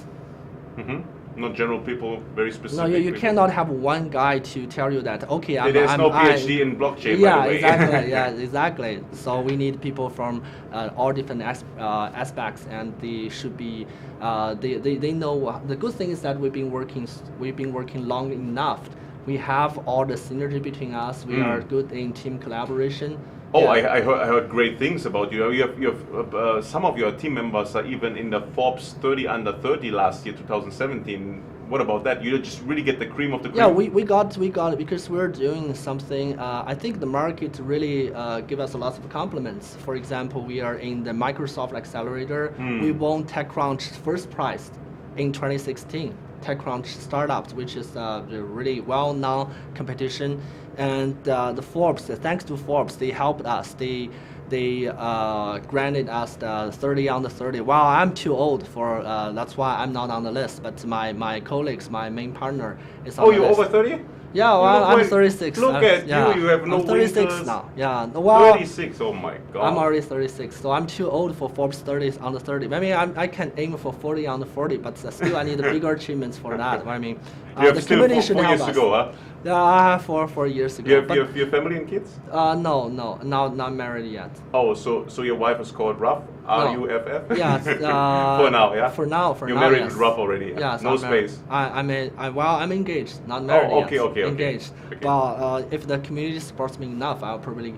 Not general people, very specific. No, you cannot have one guy to tell you that, okay, there's no PhD in blockchain, yeah, by the way. Exactly, yeah, exactly. So we need people from all different aspects, and they should be, they know. The good thing is that we've been working long enough. We have all the synergy between us. We are good in team collaboration. Oh, yeah. I heard great things about you. You have some of your team members are even in the Forbes 30 under 30 last year, 2017. What about that? You just really get the cream of the cream. Yeah, we got it because we're doing something. I think the market really give us a lot of compliments. For example, we are in the Microsoft Accelerator. We won TechCrunch first prize in 2016. TechCrunch Startups, which is a really well-known competition. And the Forbes, thanks to Forbes, they helped us. They granted us the 30 under 30. Well, I'm too old for, that's why I'm not on the list. But my colleagues, my main partner is on the list. Oh, you're over 30? Yeah, well, I'm 36. Look at you, you have no I'm 36 winters. now. Yeah, well, 36, oh my God. I'm already 36, so I'm too old for Forbes 30 under 30. I mean, I can aim for 40 under 40, but still I need bigger achievements for that. I mean, the community should help us. 4 years ago, huh? Yeah, I have 4 years ago. You have your family and kids? No, not married yet. Oh, so your wife is called RUFF? RUFF? Yes. For now, yeah? For now, You're married yes. with RUFF already? Yeah, no space? I'm engaged, not married yet. Okay. Engaged. Okay. Well, if the community supports me enough, I'll probably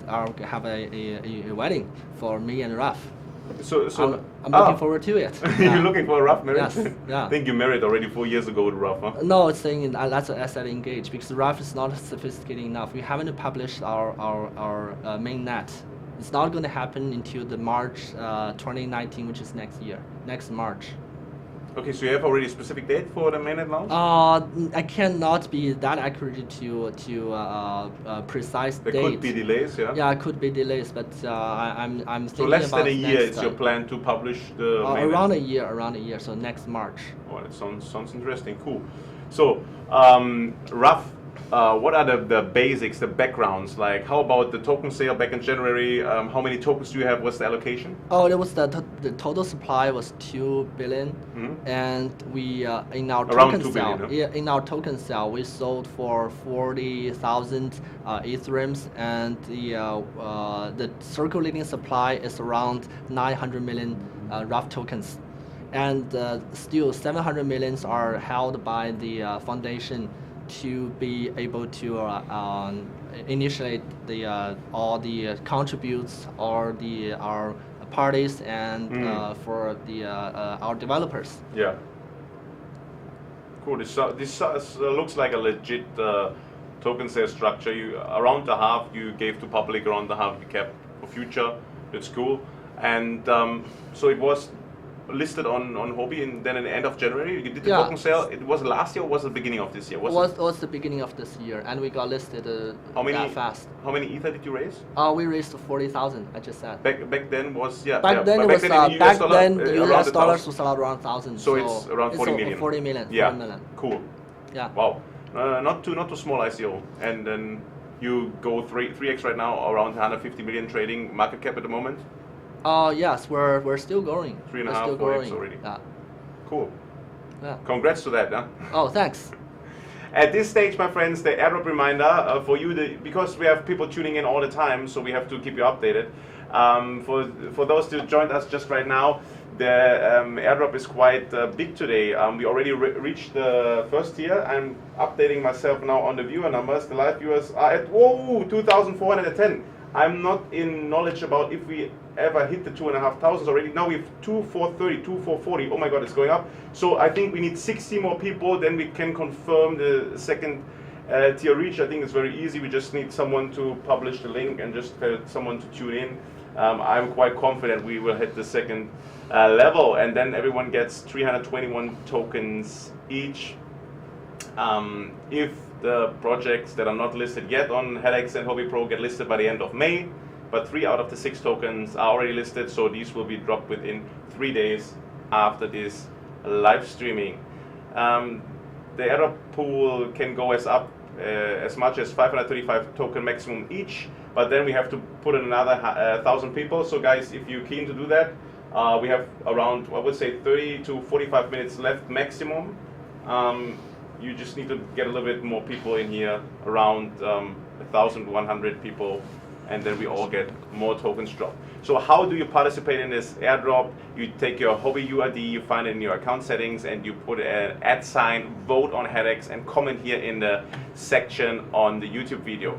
I'll have a wedding for me and RUFF. So I'm looking forward to it. You're looking for a RUFF marriage? Yes. Yeah. I think you married already 4 years ago with RUFF, huh? No, it's saying that's I said engaged because RUFF is not sophisticated enough. We haven't published our main net. It's not going to happen until the March 2019, which is next March. Okay, so you have already a specific date for the mainnet launch? I cannot be that accurate to precise date. There could be delays, yeah? Yeah, it could be delays, but I'm thinking about. So less than a year is your plan to publish the mainnet? Around a year, so next March. Oh, that sounds interesting, cool. So, RUFF, what are the basics, the backgrounds? Like, how about the token sale back in January? How many tokens do you have? What's the allocation? Oh, it was the total supply was 2 billion, and we in our around token 2 sale, billion, yeah, in our token sale, we sold for 40,000 Ethereums, and the circulating supply is around 900 million RUFF tokens, and still 700 millions are held by the foundation to be able to initiate all the contributes or our parties and for our developers. Yeah. Cool. This looks like a legit token sale structure. You around the half you gave to public, around the half you kept for future. It's cool. And so it was listed on Huobi, and then at the end of January you did the token sale. It was last year or was it the beginning of this year? It was the beginning of this year, and we got listed that fast. How many Ether did you raise? We raised 40,000. I just said. Back then was Back then US dollars was around 1,000. So it's around 40 million. 40 million. Yeah. 40 million. Cool. Yeah. Wow. Not too small ICO, and then you go 3x right now, around 150 million trading market cap at the moment. Yes, we're still growing. 3.5, 4x already. Yeah. Cool. Yeah. Congrats to that, huh? Oh, thanks. At this stage, my friends, the airdrop reminder for you, because we have people tuning in all the time, so we have to keep you updated. For those who joined us just right now, The airdrop is quite big today. We already reached the first tier. I'm updating myself now on the viewer numbers. The live viewers are at 2,410. I'm not in knowledge about if we ever hit the 2,500 already. Now we have 2,430, 2,440. Oh my God, it's going up. So I think we need 60 more people, then we can confirm the second tier reach. I think it's very easy. We just need someone to publish the link and just someone to tune in. I'm quite confident we will hit the second level, and then everyone gets 321 tokens each. If the projects that are not listed yet on Hedex and Huobi Pro get listed by the end of May, but 3 out of the 6 tokens are already listed, so these will be dropped within 3 days after this live streaming. The airdrop pool can go as much as 535 token maximum each, but then we have to put in another 1,000 people. So guys, if you're keen to do that, we have around, I would say, 30 to 45 minutes left maximum. You just need to get a little bit more people in here, around 1,100 people, and then we all get more tokens dropped. So how do you participate in this airdrop? You take your Huobi UID, you find it in your account settings, and you put an @ vote on Hedex and comment here in the section on the YouTube video.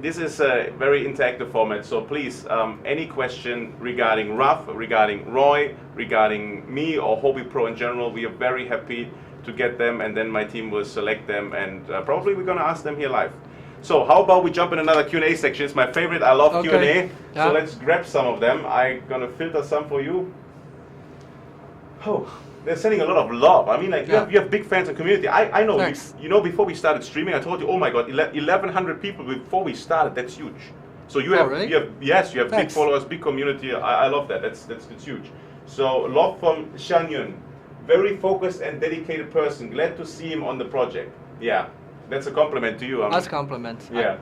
This is a very interactive format, so please, any question regarding RUFF, regarding Roy, regarding me, or Huobi Pro in general, we are very happy to get them, and then my team will select them, and probably we're going to ask them here live. So how about we jump in another Q&A section? It's my favorite. I love Q&A. Yeah. So let's grab some of them. I'm going to filter some for you. Oh, they're sending a lot of love. I mean, like, you have big fans and community. I know. You know, before we started streaming, I told you, oh my God, 1,100 people before we started. That's huge. So you have, really? you have big followers, big community. I love that. That's huge. So love from Shanyun. Very focused and dedicated person. Glad to see him on the project. Yeah, that's a compliment to you. That's a compliment. Yeah.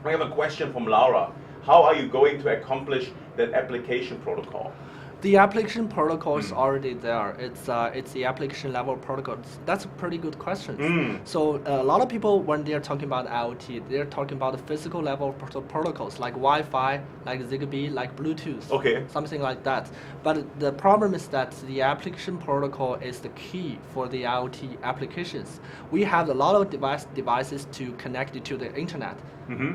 I have a question from Laura. How are you going to accomplish that application protocol? The application protocol is already there. It's the application level protocol. That's a pretty good question. So a lot of people, when they're talking about IoT, they're talking about the physical level protocols like Wi-Fi, like Zigbee, like Bluetooth, something like that. But the problem is that the application protocol is the key for the IoT applications. We have a lot of devices to connect it to the internet,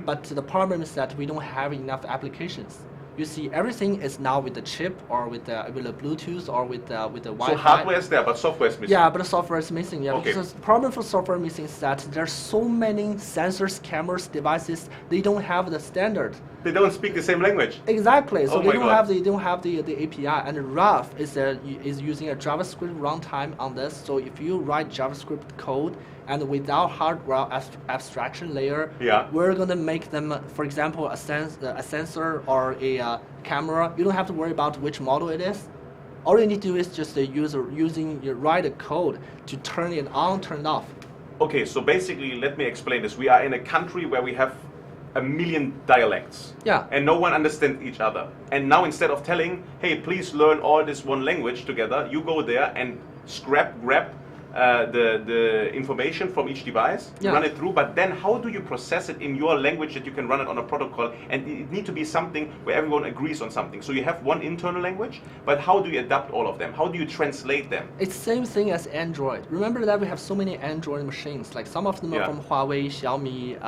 but the problem is that we don't have enough applications. You see, everything is now with the chip or with the Bluetooth or with the Wi-Fi. So hardware is there, but software is missing. Yeah, but the software is missing. Yeah, because the problem for software missing is that there's so many sensors, cameras, devices. They don't have the standard. They don't speak the same language. Exactly. So they don't have the API. And RUFF is using a JavaScript runtime on this. So if you write JavaScript code and without hardware abstraction layer, we're gonna make them, for example, a sensor or a camera. You don't have to worry about which model it is. All you need to do is just write a code to turn it on, turn it off. Okay, so basically, let me explain this. We are in a country where we have 1 million dialects. And no one understands each other. And now instead of telling, hey, please learn all this one language together, you go there and grab the information from each device, run it through, but then how do you process it in your language that you can run it on a protocol? And it needs to be something where everyone agrees on something. So you have one internal language, but how do you adapt all of them? How do you translate them? It's the same thing as Android. Remember that we have so many Android machines, like some of them are from Huawei, Xiaomi,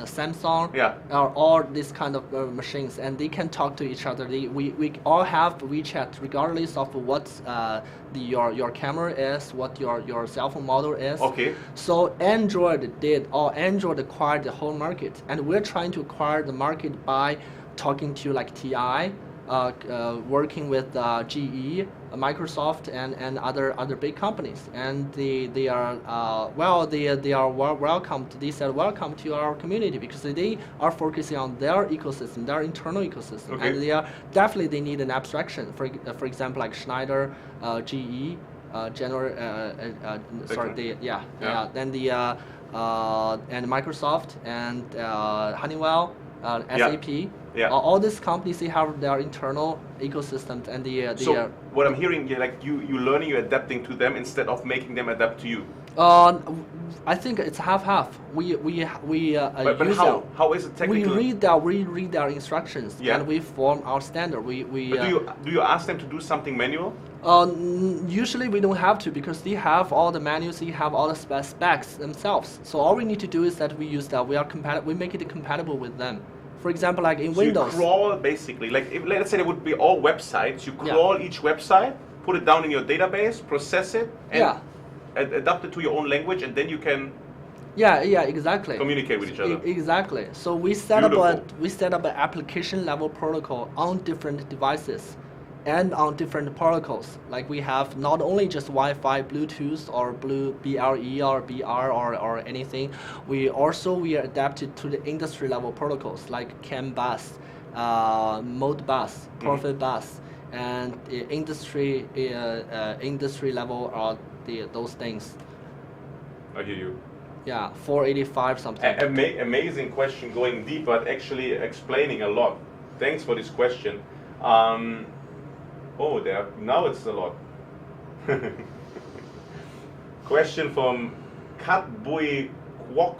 Samsung, or all these kind of machines, and they can talk to each other. We all have WeChat, regardless of what your camera is, what your cell phone model is. So Android acquired the whole market, and we're trying to acquire the market by talking to like TI, working with GE, Microsoft, and other big companies, and they are welcome. They said welcome to our community because they are focusing on their ecosystem, their internal ecosystem, and they need an abstraction. For example, like Schneider, GE, and Microsoft and Honeywell, SAP. All these companies, they have their internal ecosystems, and so what I'm hearing, like you're learning, you're adapting to them instead of making them adapt to you. Uh, I think it's half-half. We But use how? How is it we technically? read their instructions Yeah. and we form our standard. But do you ask them to do something manual? Usually we don't have to because they have all the manuals, they have all the specs themselves. So all we need to do is that we use that. We make it compatible with them. For example, like in Windows. You crawl basically, like if, let's say there would be all websites. You Yeah. crawl each website, put it down in your database, process it, and Yeah. adapt it to your own language, and then you can Yeah, exactly. communicate with each other. Exactly. So we set up an application level protocol on different devices and on different protocols. Like we have not only just Wi-Fi, Bluetooth, or BLE or BR or anything. We adapted to the industry level protocols like CAN bus, Modbus, Profit bus, and the industry level are those things. I hear you. Yeah, 485 something. Amazing question, going deep, but actually explaining a lot. Thanks for this question. Now it's a lot. Question from Katbui Kwok.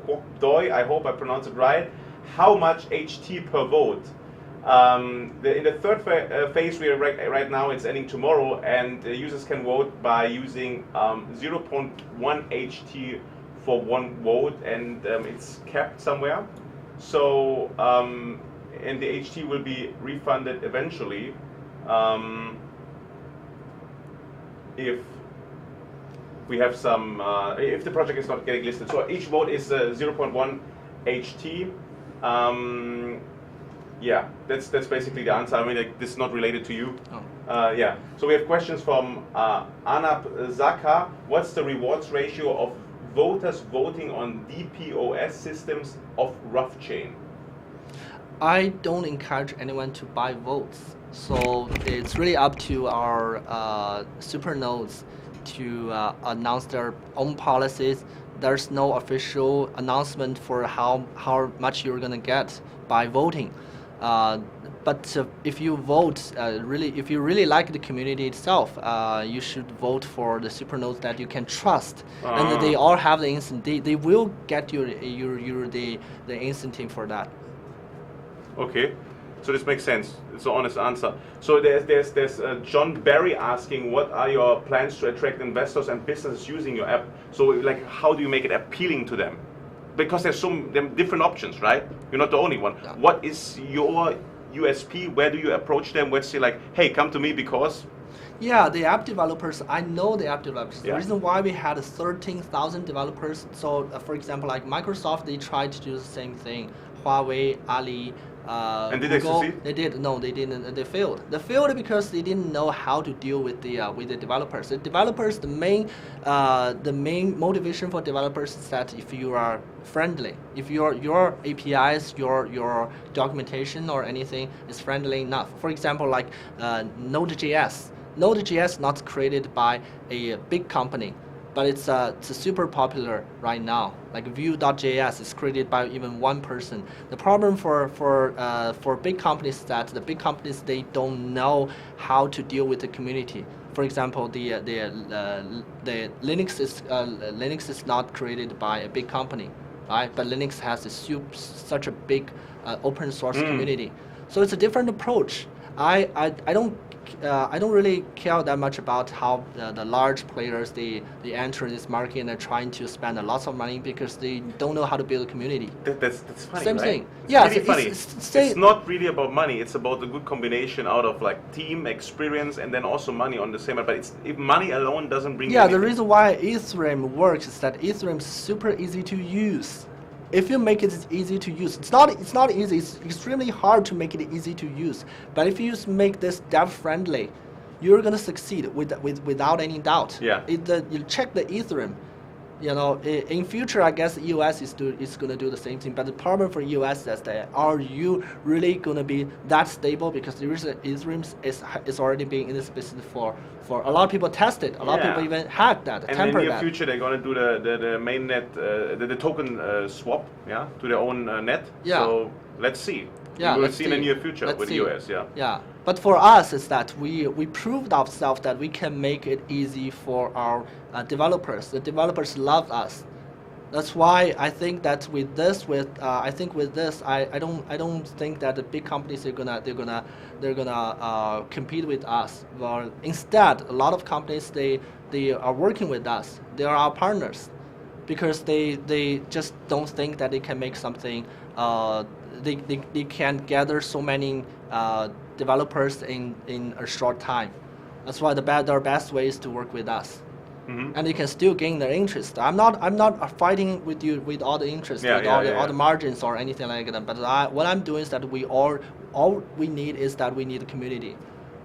Kwok Doi. I hope I pronounced it right. How much HT per vote? In the third phase we are right now, it's ending tomorrow, and users can vote by using 0.1 HT for one vote, and it's capped somewhere. So, and the HT will be refunded eventually if we have some, if the project is not getting listed. So each vote is 0.1 HT. Yeah, that's basically the answer. I mean, like, this is not related to you. Oh. Yeah. So we have questions from Anap Zaka. What's the rewards ratio of voters voting on DPoS systems of RuffChain? I don't encourage anyone to buy votes. So it's really up to our super nodes to announce their own policies. There's no official announcement for how much you're gonna get by voting. But if you vote, if you really like the community itself, you should vote for the super nodes that you can trust, and they all have the incentive. They will get the incentive for that. Okay, so this makes sense. It's an honest answer. So there's John Barry asking, what are your plans to attract investors and businesses using your app? So like, how do you make it appealing to them? Because there's different options, right? You're not the only one. Yeah. What is your USP? Where do you approach them? Where say like, hey, come to me because? Yeah, the app developers, I know the app developers. Yeah. The reason why we had 13,000 developers, so for example, like Microsoft, they tried to do the same thing. Huawei, Ali, and did they Google, succeed? They did. No, they didn't. They failed. They failed because they didn't know how to deal with the developers. The developers, the main motivation for developers is that if you are friendly, if your APIs, your documentation or anything is friendly enough. For example, like Node.js. Node.js not created by a big company, but it's super popular right now. Like Vue.js is created by even one person. The problem for big companies is that the big companies, they don't know how to deal with the community. For example, the Linux is not created by a big company, right? But Linux has such a big open source community. So it's a different approach. I don't really care that much about how the large players they enter this market and are trying to spend a lot of money because they don't know how to build a community. That's funny, Same right? thing. It's Yeah, really funny. It's not really about money. It's about a good combination out of like team experience and then also money on the same. But if money alone doesn't bring. Yeah, anything. the reason why Ethereum works is that Ethereum is super easy to use. If you make it easy to use, it's not easy. It's extremely hard to make it easy to use. But if you make this dev friendly, you're gonna succeed without any doubt. Yeah. You check the Ethereum. You know, in future, I guess US is gonna do the same thing. But the problem for US is that are you really gonna be that stable? Because the reason Ethereum is already being in this business for a lot of people tested. A lot of people even hacked that, and tempered in the that. future, they're gonna do the mainnet, the token swap, to their own net. Yeah. So let's see. Yeah, we will let's see in the see. near future Let's with see. the US. Yeah. Yeah. But for us, is that we proved ourselves that we can make it easy for our developers. The developers love us. That's why I think that with this, I don't think that the big companies they're gonna compete with us. Well, instead, a lot of companies they are working with us. They are our partners, because they just don't think that they can make something. They can gather so many developers in a short time. That's why their best way is to work with us. Mm-hmm. And you can still gain their interest. I'm not fighting with you with all the interest, all the margins or anything like that. But what I'm doing is that all we need is that we need a community,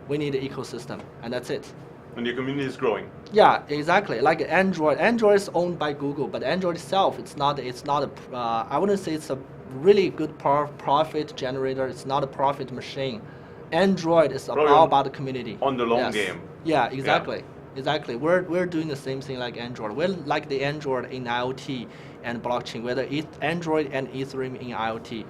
we need an ecosystem, and that's it. And your community is growing. Yeah, exactly. Like Android is owned by Google, but Android itself, it's not a. I wouldn't say it's a really good profit generator. It's not a profit machine. Android is all about the community. On the long game. Yeah, exactly. Yeah. Exactly. We're doing the same thing like Android. We're like the Android in IoT and blockchain, whether it's Android and Ethereum in IoT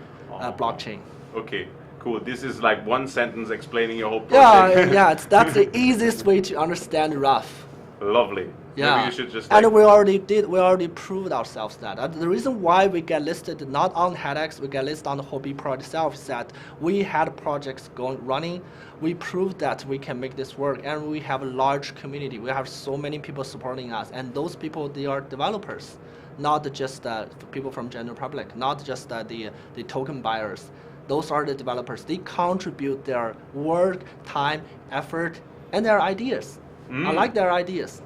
blockchain. Okay, cool. This is like one sentence explaining your whole project. Yeah, that's the easiest way to understand RUFF. Lovely. Yeah. Maybe you should just. And we already proved ourselves that. And the reason why we get listed not on HeadX, we get listed on the Huobi Pro itself is that we had projects running. We proved that we can make this work, and we have a large community. We have so many people supporting us, and those people, they are developers, not just people from general public, not just the token buyers. Those are the developers. They contribute their work, time, effort, and their ideas. I like their ideas.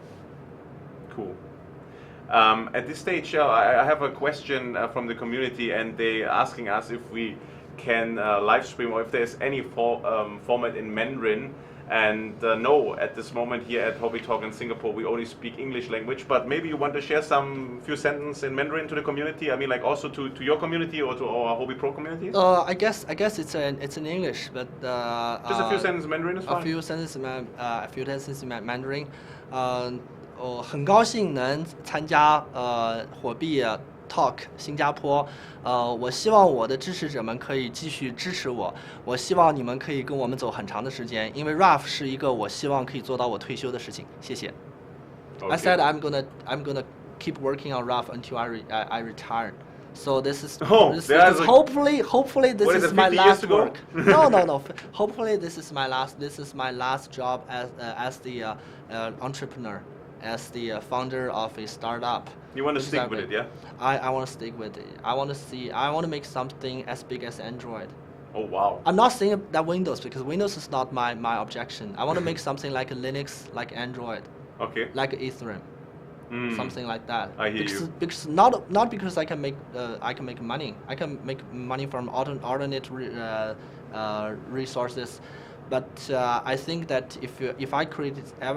Cool. At this stage, I have a question from the community, and they asking us if we can live stream or if there's any format in Mandarin. And no, at this moment here at Huobi Talk in Singapore, we only speak English language. But maybe you want to share some few sentences in Mandarin to the community. I mean, like also to your community or to our Huobi Pro community. I guess it's in English, but just a few sentences in Mandarin is fine. A few sentences in Mandarin. 很高兴能参加火币 Talk 新加坡，我希望我的支持者们可以继续支持我，我希望你们可以跟我们走很长的时间，因为 RUFF 是一个我希望可以做到我退休的事情，谢谢。I said I'm gonna keep working on RUFF until I retire. So this is hopefully this is my last work. No. Hopefully this is my last job as the entrepreneur, as the founder of a startup. You want to stick with it, yeah? I want to stick with it. I want to make something as big as Android. Oh wow. I'm not saying that Windows, because Windows is not my objection. I want to make something like a Linux, like Android. Okay. Like Ethereum. Something like that. I hear you. Because not because I can make money. I can make money from alternate resources, but I think that if I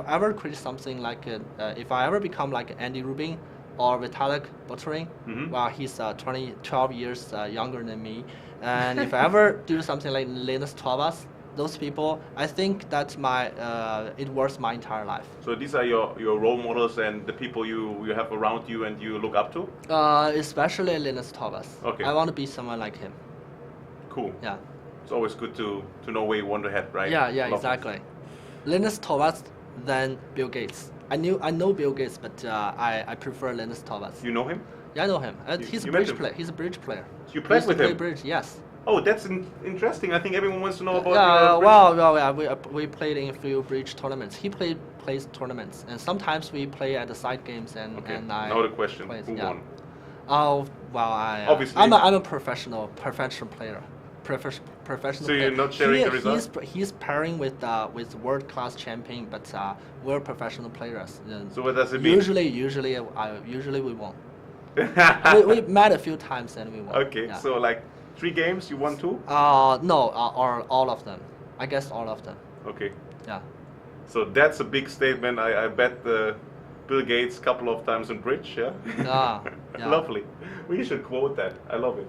ever create something like if I ever become like Andy Rubin or Vitalik Buterin, well, he's 12 years younger than me, and if I ever do something like Linus Torvalds, those people, I think that it worth my entire life. So these are your role models and the people you have around you and you look up to? Especially Linus Torvalds. Okay. I want to be someone like him. Cool. Yeah. It's always good to know where you want to head, right? Yeah, exactly. Linus Torvalds than Bill Gates. I know Bill Gates, but I prefer Linus Torvalds. You know him? Yeah, I know him. He's a bridge player. He's a bridge player. You played with him? Play bridge, yes. Oh, that's interesting. I think everyone wants to know about. We played in a few bridge tournaments. He plays tournaments, and sometimes we play at the side games. And I. Now the question: who won? Oh well, obviously. I'm a professional player. Professional. So you're not sharing the results? He's pairing with world-class champion, but we're professional players. So what does it mean? Usually we won. we met a few times and we won. Okay, yeah. So like 3 games, you won 2? No, or all of them. I guess all of them. Okay. Yeah. So that's a big statement. I bet Bill Gates a couple of times in bridge. Yeah. Yeah. Lovely. We should quote that. I love it.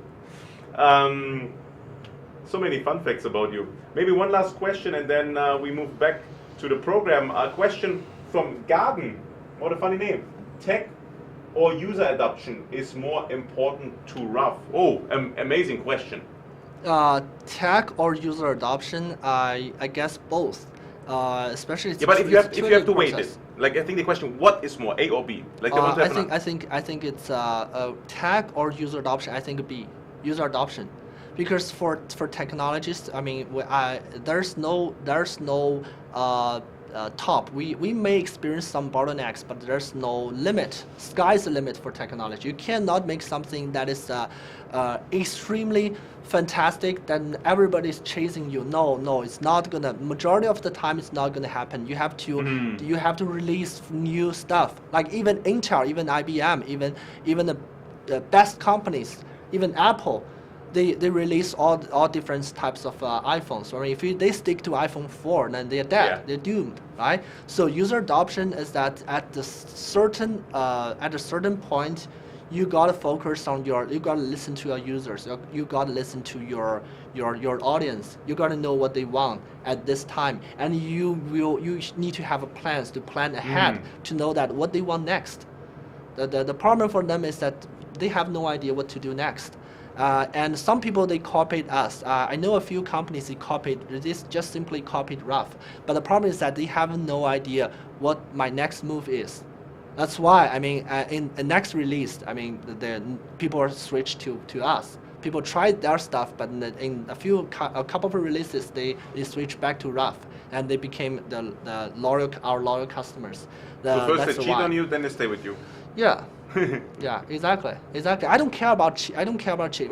So many fun facts about you. Maybe one last question, and then we move back to the program. A question from Garden. What a funny name. Tech or user adoption is more important to RUFF? Oh, amazing question. Tech or user adoption, I guess both. Especially Yeah, but if you have to weight it, process. like I think the question, what is more, A or B? Like they want to have I think it's tech or user adoption. I think B, user adoption, because for technologists, I mean, there's no top. We may experience some bottlenecks, but there's no limit. Sky's the limit for technology. You cannot make something that is extremely fantastic, then everybody's chasing you. No, it's not gonna. Majority of the time, it's not gonna happen. You have to release new stuff. Like even Intel, even IBM, even the best companies, even Apple, they release all different types of iPhones. Or if they stick to iPhone 4, then they're dead. Yeah. They're doomed, right? So user adoption is that at a certain point, you gotta focus on you gotta listen to your users. You gotta listen to your audience. You gotta know what they want at this time, and you need to have plans to plan ahead to know that what they want next. The problem for them is that they have no idea what to do next. And some people, they copied us. I know a few companies, they just simply copied RUFF. But the problem is that they have no idea what my next move is. That's why, I mean, in the next release, I mean, the people are switched to us. People tried their stuff, but in a couple of releases, they switched back to RUFF, and they became our loyal customers. So first they cheat on you, then they stay with you. Yeah. Yeah, exactly. I don't care about cheap. I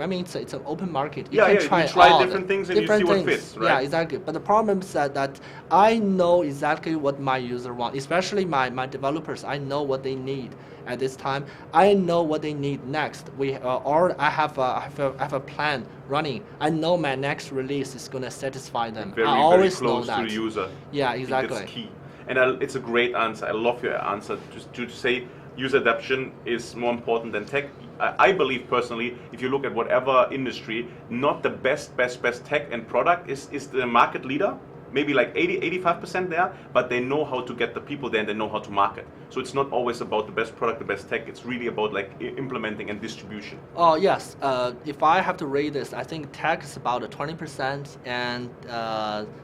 mean, it's an open market. You try different things and you see what fits, right? Yeah, exactly. But the problem is that I know exactly what my user want, especially my developers. I know what they need at this time. I know what they need next. Or I have a plan running. I know my next release is gonna satisfy them. Very, I always very close know that. to the user. Yeah, exactly. That's key. And it's a great answer. I love your answer. Just to say, user adoption is more important than tech. I believe personally, if you look at whatever industry, not the best tech and product is the market leader. Maybe like 85% there, but they know how to get the people there and they know how to market. So it's not always about the best product, the best tech. It's really about like implementing and distribution. Oh yes. If I have to rate this, I think tech is about 20% and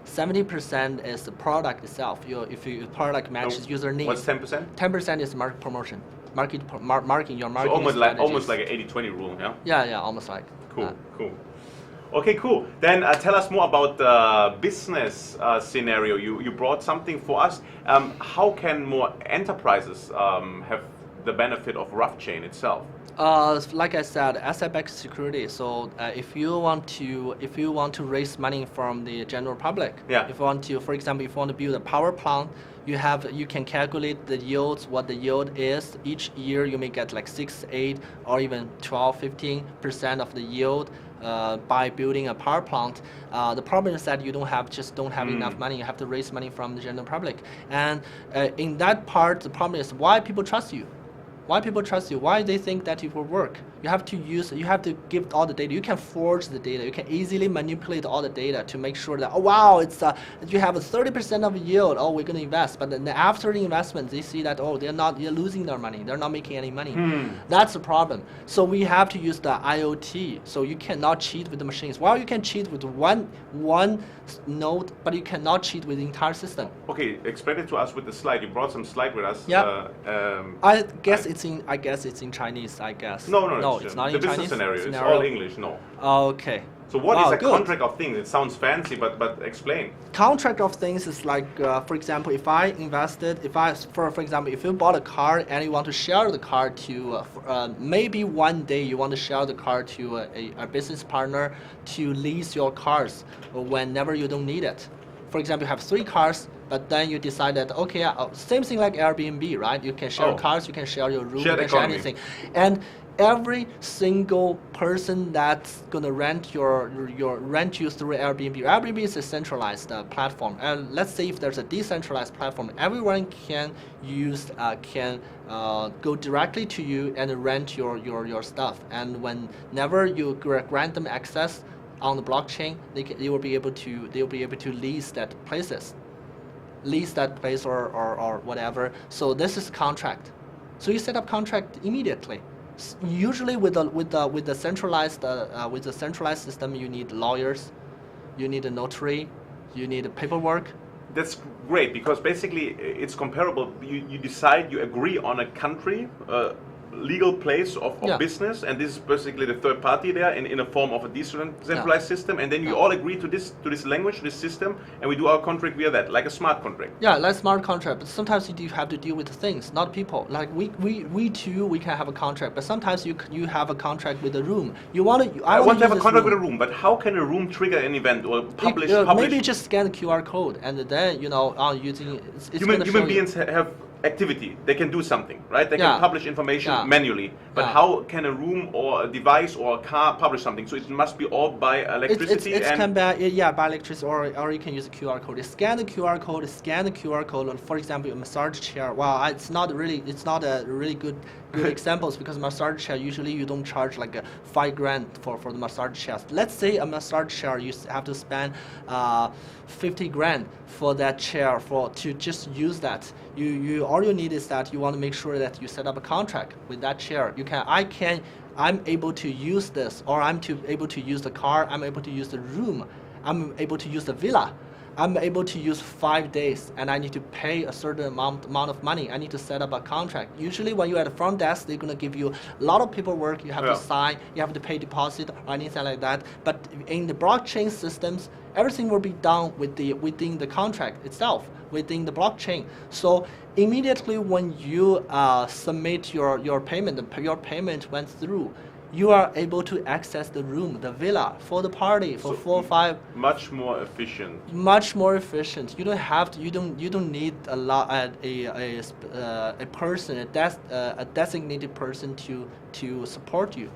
70% is the product itself. If your product matches user needs. What's 10%? 10% is market promotion, marketing. Your marketing. So almost like an 80-20 rule, yeah. Yeah, almost like. Cool. Okay, cool. Then tell us more about the business scenario. You brought something for us. How can more enterprises have the benefit of RuffChain itself? Like I said, asset-backed security. So if you want to raise money from the general public, if you want to, for example, if you want to build a power plant, you can calculate the yields, what the yield is. Each year you may get like 6, 8, or even 12, 15% of the yield by building a power plant. The problem is that you don't have enough money. You have to raise money from the general public. And in that part, the problem is why people trust you. Why people trust you? Why they think that it will work? You have to give all the data. You can forge the data. You can easily manipulate all the data to make sure that, oh wow, you have a 30% of yield. Oh, we're gonna invest. But then after the investment, they see that they're losing their money. They're not making any money. That's the problem. So we have to use the IOT. So you cannot cheat with the machines. Well, you can cheat with one node, but you cannot cheat with the entire system. Okay, explain it to us with the slide. You brought some slide with us. Yeah. I guess it's in Chinese. I guess. No, it's not the in business Chinese scenario. It's all English. No. Okay. So what is a contract of things? It sounds fancy, but explain. Contract of things is like, for example, if you bought a car and you want to share the car to, maybe one day you want to share the car to a business partner to lease your cars whenever you don't need it. For example, you have 3 cars, but then you decide that, okay, same thing like Airbnb, right? You can share cars, you can share your room, you can share anything. And every single person that's gonna rent you through Airbnb is a centralized platform. And let's say if there's a decentralized platform, everyone can go directly to you and rent your stuff. And whenever you grant them access on the blockchain, they will be able to lease that place or whatever. So this is contract. So you set up contract immediately. Usually with the centralized system, you need lawyers, you need a notary, you need paperwork. That's great, because basically it's comparable. You decide, you agree on a country, legal place of business, and this is basically the third party there in a form of a decentralized system, and then we all agree to this language, to this system, and we do our contract via that, like a smart contract. Yeah, like smart contract, but sometimes you do have to deal with things, not people. Like we too, we can have a contract, but sometimes you have a contract with a room. I want to have a contract with a room, but how can a room trigger an event or publish? Maybe just scan the QR code, and then using human beings have activity. They can do something, right? They can publish information manually. But how can a room or a device or a car publish something? So it must be all by electricity. By electricity, or you can use a QR code. Scan the QR code. For example, a massage chair. Well, it's not a really good examples, because massage chair usually you don't charge like $5,000 for the massage chairs. Let's say a massage chair, you have to spend $50,000 for that chair to just use that. You all you need is that you want to make sure that you set up a contract with that chair. I'm able to use this, or I'm able to use the car. I'm able to use the room. I'm able to use the villa. I'm able to use 5 days, and I need to pay a certain amount of money. I need to set up a contract. Usually when you're at the front desk, they're going to give you a lot of paperwork. You have to sign, you have to pay deposit or anything like that. But in the blockchain systems, everything will be done within the contract itself, within the blockchain. So immediately when you submit your payment, your payment went through, you are able to access the room, the villa, for the party for 4 or 5. Much more efficient. Much more efficient. You don't have to. You don't need a person, a designated person to support you.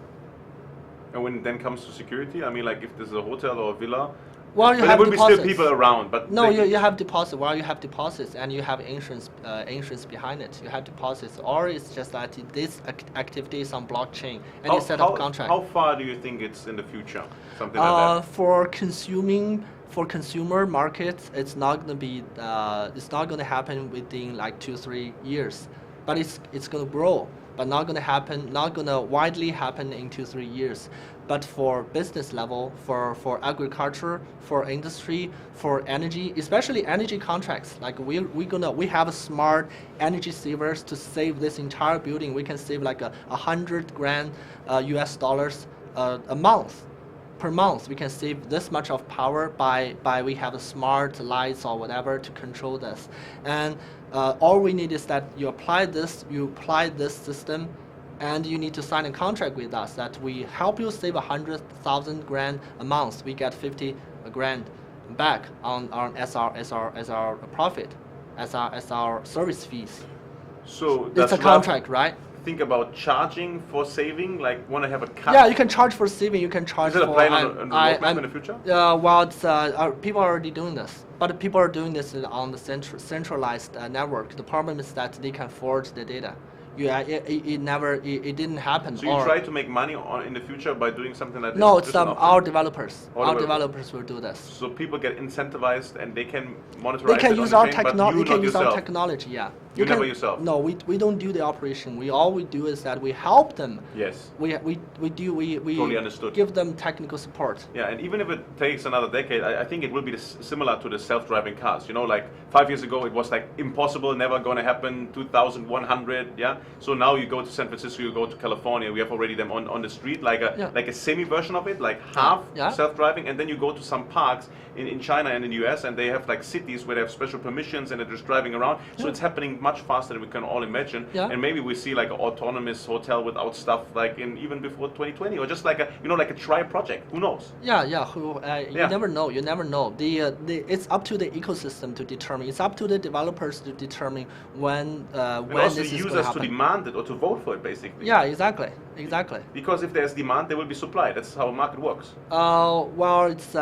And when it then comes to security, I mean, like if there's a hotel or a villa. Well, there will be still people around, but no, you have deposits. Well, you have deposits, and you have insurance behind it. You have deposits, or it's just that this activity is on blockchain, and you set up a contract. How far do you think it's in the future? Something like that. For consumer markets, it's not gonna be. It's not gonna happen within like 2-3 years, but it's gonna grow. But not gonna widely happen in 2-3 years. But for business level, for agriculture, for industry, for energy, especially energy contracts, like we have a smart energy savers to save this entire building. We can save like $100,000 US dollars a month. Per month, we can save this much of power by we have a smart lights or whatever to control this. And all we need is that you apply this system, and you need to sign a contract with us that we help you save $100,000 a month. We get $50,000 back as our profit, as our service fees. So it's a contract, right? Think about charging for saving, like want to have a cut? Yeah, you can charge for saving. You can charge. Is it a plan on the roadmap in the future? Well, people are already doing this, but people are doing this on the centralized network. The problem is that they can forge the data. It didn't happen. So you try to make money in the future by doing something like this? No, it's our developers. Our developers will do this. So people get incentivized and they can monetize. They can use our technology. They can use our technology. Yeah. You never yourself. No, we don't do the operation. All we do is that we help them. Yes. We totally understood. Give them technical support. Yeah, and even if it takes another decade, I think it will be similar to the self-driving cars. You know, like 5 years ago, it was like impossible, never going to happen. 2100. Yeah. So now you go to San Francisco, you go to California. We have already them on the street, like a semi version of it, like half self-driving, and then you go to some parks in China and in the US, and they have like cities where they have special permissions and they're just driving around. So it's happening much faster than we can all imagine. Yeah. And maybe we see like an autonomous hotel without stuff like even before 2020, or just like a try project. Who knows? Yeah. You never know. You never know. It's up to the ecosystem to determine. It's up to the developers to determine when also this is going to users happen. To demand it or to vote for it, basically. Yeah, exactly. Because if there's demand, there will be supply. That's how a market works. Well, it's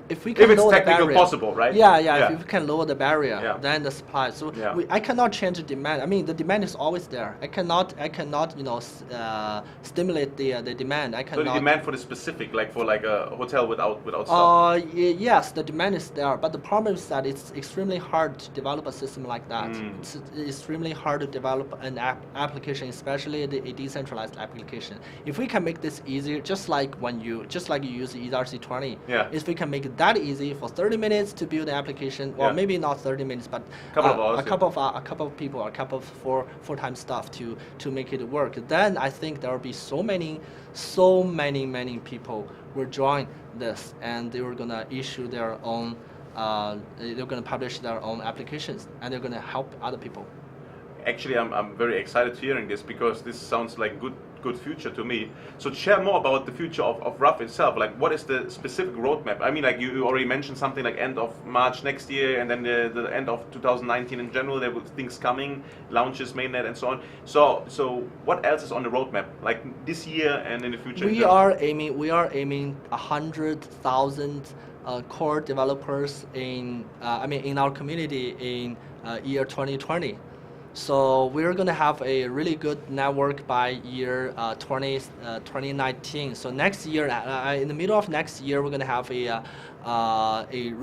if we can lower the barrier. If it's technically possible, right? Yeah. If we can lower the barrier, then the supply. So I cannot change change the demand. I mean, the demand is always there. I cannot, stimulate the demand. I So cannot. the demand for the specific, like for like a hotel without stuff. Yes, the demand is there, but the problem is that it's extremely hard to develop a system like that. It's extremely hard to develop an application, especially a decentralized application. If we can make this easier, just like you use ERC20, Yeah. if we can make it that easy for 30 minutes to build an application, well, Yeah. maybe not 30 minutes, but Couple of hours, a couple of people, a couple of full-time staff to make it work, then I think there will be so many people will join this, and they were gonna issue their own, they're gonna publish their own applications, and they're gonna help other people. Actually, I'm very excited hearing this because this sounds like good future to me. So share more about the future of RUFF itself. Like, what is the specific roadmap? I mean, like you already mentioned something like end of March next year, and then the end of 2019 in general. There were things coming, launches, mainnet, and so on. So what else is on the roadmap? Like this year and in the future? We are aiming 100,000 core developers in our community in year 2020. So we're going to have a really good network by year 2019. So next year, in the middle of next year, we're going to have a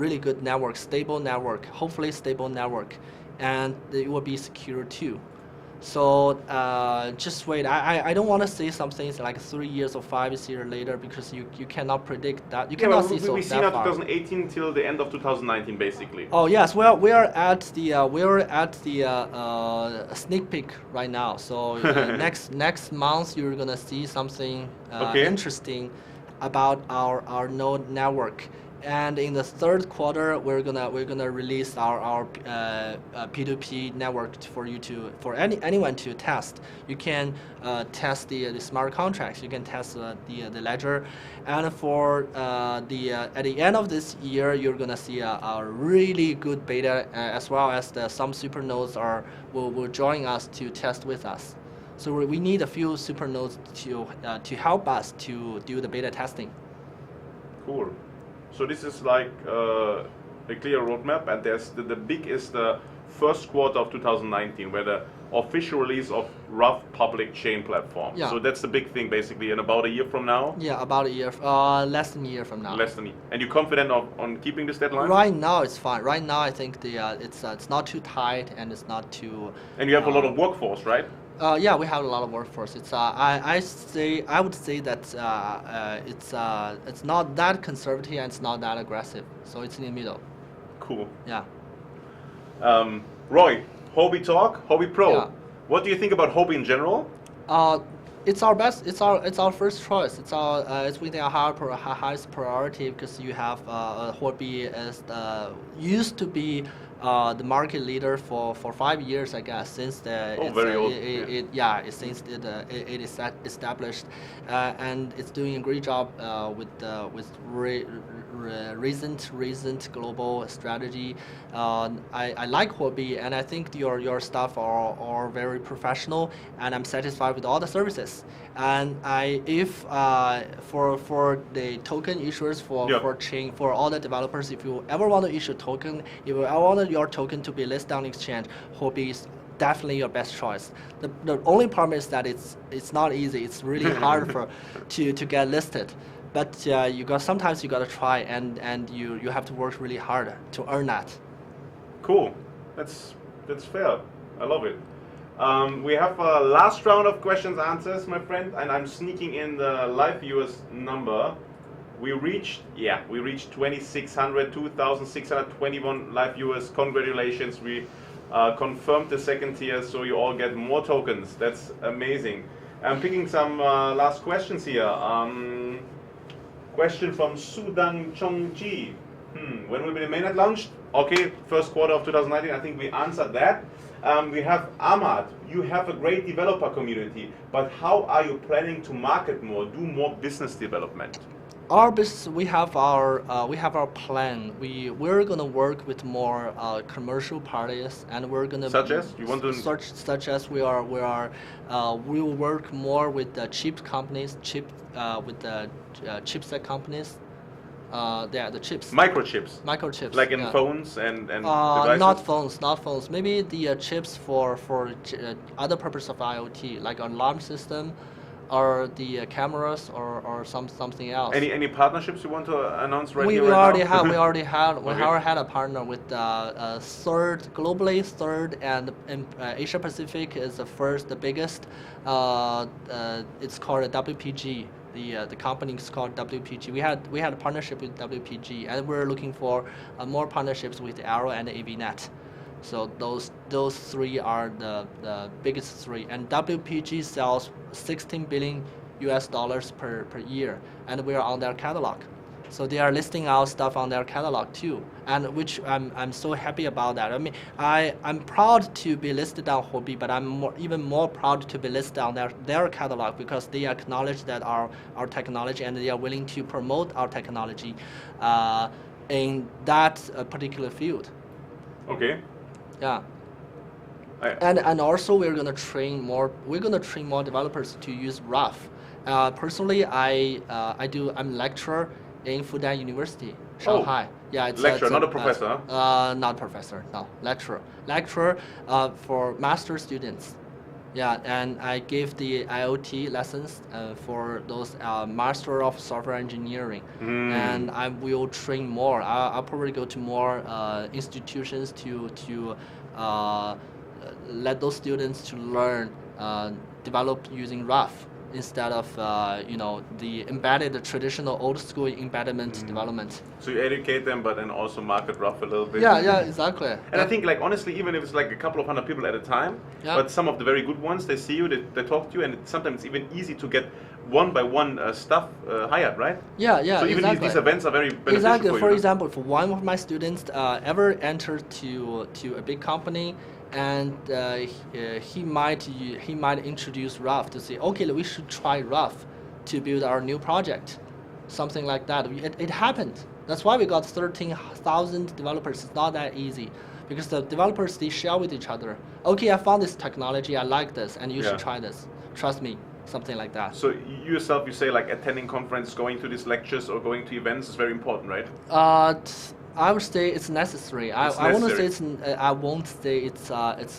really good network, stable network, hopefully stable network, and it will be secure too. So just wait. I don't want to say something like 3 years or 5 years later, because you cannot predict that. You cannot see so we see now 2018 till the end of 2019, basically. Oh yes, well we are at the sneak peek right now. So next month you're gonna see something interesting about our node network. And in the third quarter, we're gonna release our P2P network for anyone to test. You can test the smart contracts. You can test the ledger, and for at the end of this year, you're gonna see a really good beta, as well as some super nodes will join us to test with us. So we need a few super nodes to help us to do the beta testing. Cool. So this is like a clear roadmap, and there's the big is the first quarter of 2019, where the official release of RUFF public chain platform. Yeah. So that's the big thing, basically, in about a year from now. Yeah, about a year, less than a year from now. Less than a year. And you're confident on keeping this deadline? Right now, it's fine. Right now, I think it's not too tight, and it's not too. And you have a lot of workforce, right? Yeah, we have a lot of workforce. It's I would say that it's not that conservative and it's not that aggressive. So it's in the middle. Cool. Yeah. Roy, Huobi Talk, Huobi Pro. Yeah. What do you think about Huobi in general? It's our best. It's our first choice. It's within our highest priority, because you have Huobi is used to be the market leader for 5 years, I guess, since since it is established, and it's doing a great job with recent global strategy. I like Huobi, and I think your staff are very professional, and I'm satisfied with all the services. And for the token issuers for chain, for all the developers, if you ever want to issue token, if you ever want your token to be listed on exchange, Huobi is definitely your best choice. The only problem is that it's not easy. It's really hard to get listed. But sometimes you gotta try, and you have to work really hard to earn that. Cool, that's fair. I love it. We have a last round of questions answers, my friend, and I'm sneaking in the live viewers number. We reached 2,600, 2,621 live viewers. Congratulations! We confirmed the second tier, so you all get more tokens. That's amazing. I'm picking some last questions here. Question from Sudang Chongji. When will be the mainnet launched? Okay, first quarter of 2019. I think we answered that. We have Ahmad. You have a great developer community, but how are you planning to market more, do more business development? Our business, we have our plan. We're gonna work with more commercial parties, and we're gonna such as we will work more with the chip companies, with the chipset companies. the chips. Microchips. Microchips. Like in yeah. phones and devices? Not phones. Maybe the chips for other purpose of IoT, like an alarm system, or the cameras, or something else. Any partnerships you want to announce right here? We right already now? have. We already had. We Okay. already had a partner with globally third, and in Asia Pacific is the first, the biggest. It's called a WPG. The company is called WPG. We had a partnership with WPG, and we're looking for more partnerships with Arrow and AVNet. So those three are the biggest three, and WPG sells 16 billion US dollars per year, and we are on their catalog. So they are listing our stuff on their catalog too, and which I'm so happy about that. I mean, I'm proud to be listed on Huobi, but I'm even more proud to be listed on their catalog, because they acknowledge that our technology, and they are willing to promote our technology in that particular field. Okay. Yeah. And also we're gonna train more developers to use RUFF. Personally, I'm lecturer in Fudan University, Shanghai. Yeah, it's lecturer, not a professor. Not professor, no, lecturer. Lecturer for master students. Yeah, and I give the IoT lessons for those Master of Software Engineering, and I will train more. I'll probably go to more institutions to let those students to learn develop using RUFF instead of the embedded traditional old school embedment development. So you educate them, but then also market RUFF a little bit. Yeah, exactly. And I think, like, honestly, even if it's like a couple of hundred people at a time, but some of the very good ones, they see you, they talk to you, and sometimes it's even easy to get one by one stuff hired, right? Yeah. So even exactly. these events are very beneficial Exactly. for you. Example, if one of my students ever entered to a big company, and he might introduce RUFF to say, okay, we should try RUFF to build our new project, something like that. It happened. That's why we got 13,000 developers. It's not that easy, because the developers, they share with each other. Okay, I found this technology, I like this, and you should try this. Trust me, something like that. So you yourself, you say like attending conferences, going to these lectures, or going to events is very important, right? I would say it's necessary. I won't say it's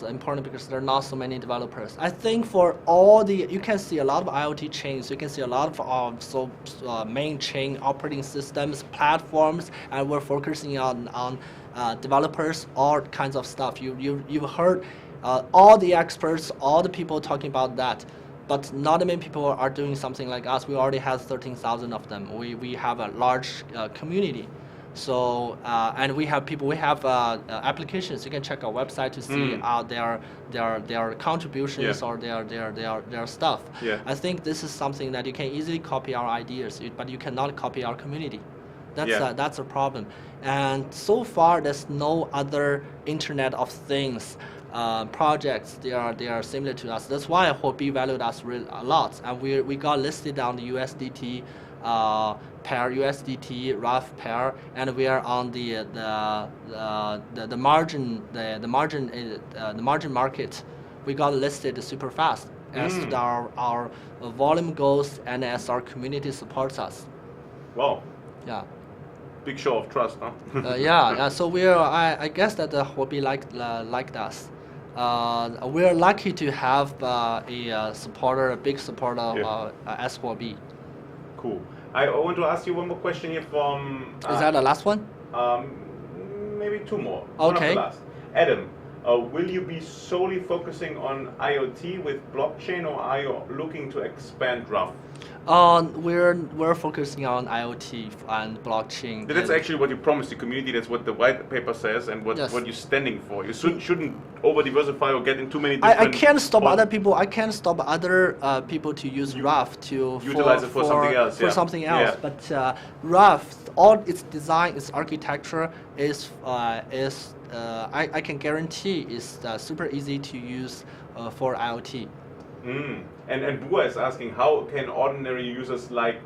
important, because there are not so many developers. I think for all you can see a lot of IoT chains. You can see a lot of main chain operating systems, platforms, and we're focusing on developers, all kinds of stuff. You've heard all the experts, all the people talking about that. But not many people are doing something like us. We already have 13,000 of them. We have a large community. So and we have applications. You can check our website to see their contributions or their stuff. Yeah. I think this is something that you can easily copy our ideas, but you cannot copy our community. That's a problem. And so far, there's no other Internet of Things projects. They are similar to us. That's why Huobi valued us a lot, and we got listed on the USDT pair, USDT RUFF pair, and we are on the margin market. We got listed super fast as our volume goes, and as our community supports us. Wow. Yeah. Big show of trust, huh? So I guess that Huobi liked us. We're lucky to have a big supporter as Huobi. Cool. I want to ask you one more question here from... Is that the last one? Maybe two more. Okay. One of the last. Adam, will you be solely focusing on IoT with blockchain, or are you looking to expand RUFF? We're focusing on IoT and blockchain. That's actually what you promised the community. That's what the white paper says, and what you're standing for. You shouldn't over diversify or get in too many different... I can't stop other people. I can't stop other people to use RUFF to utilize it for something else. Something else. But RUFF, all its design, its architecture is I can guarantee is super easy to use for IoT. And Bua is asking, how can ordinary users like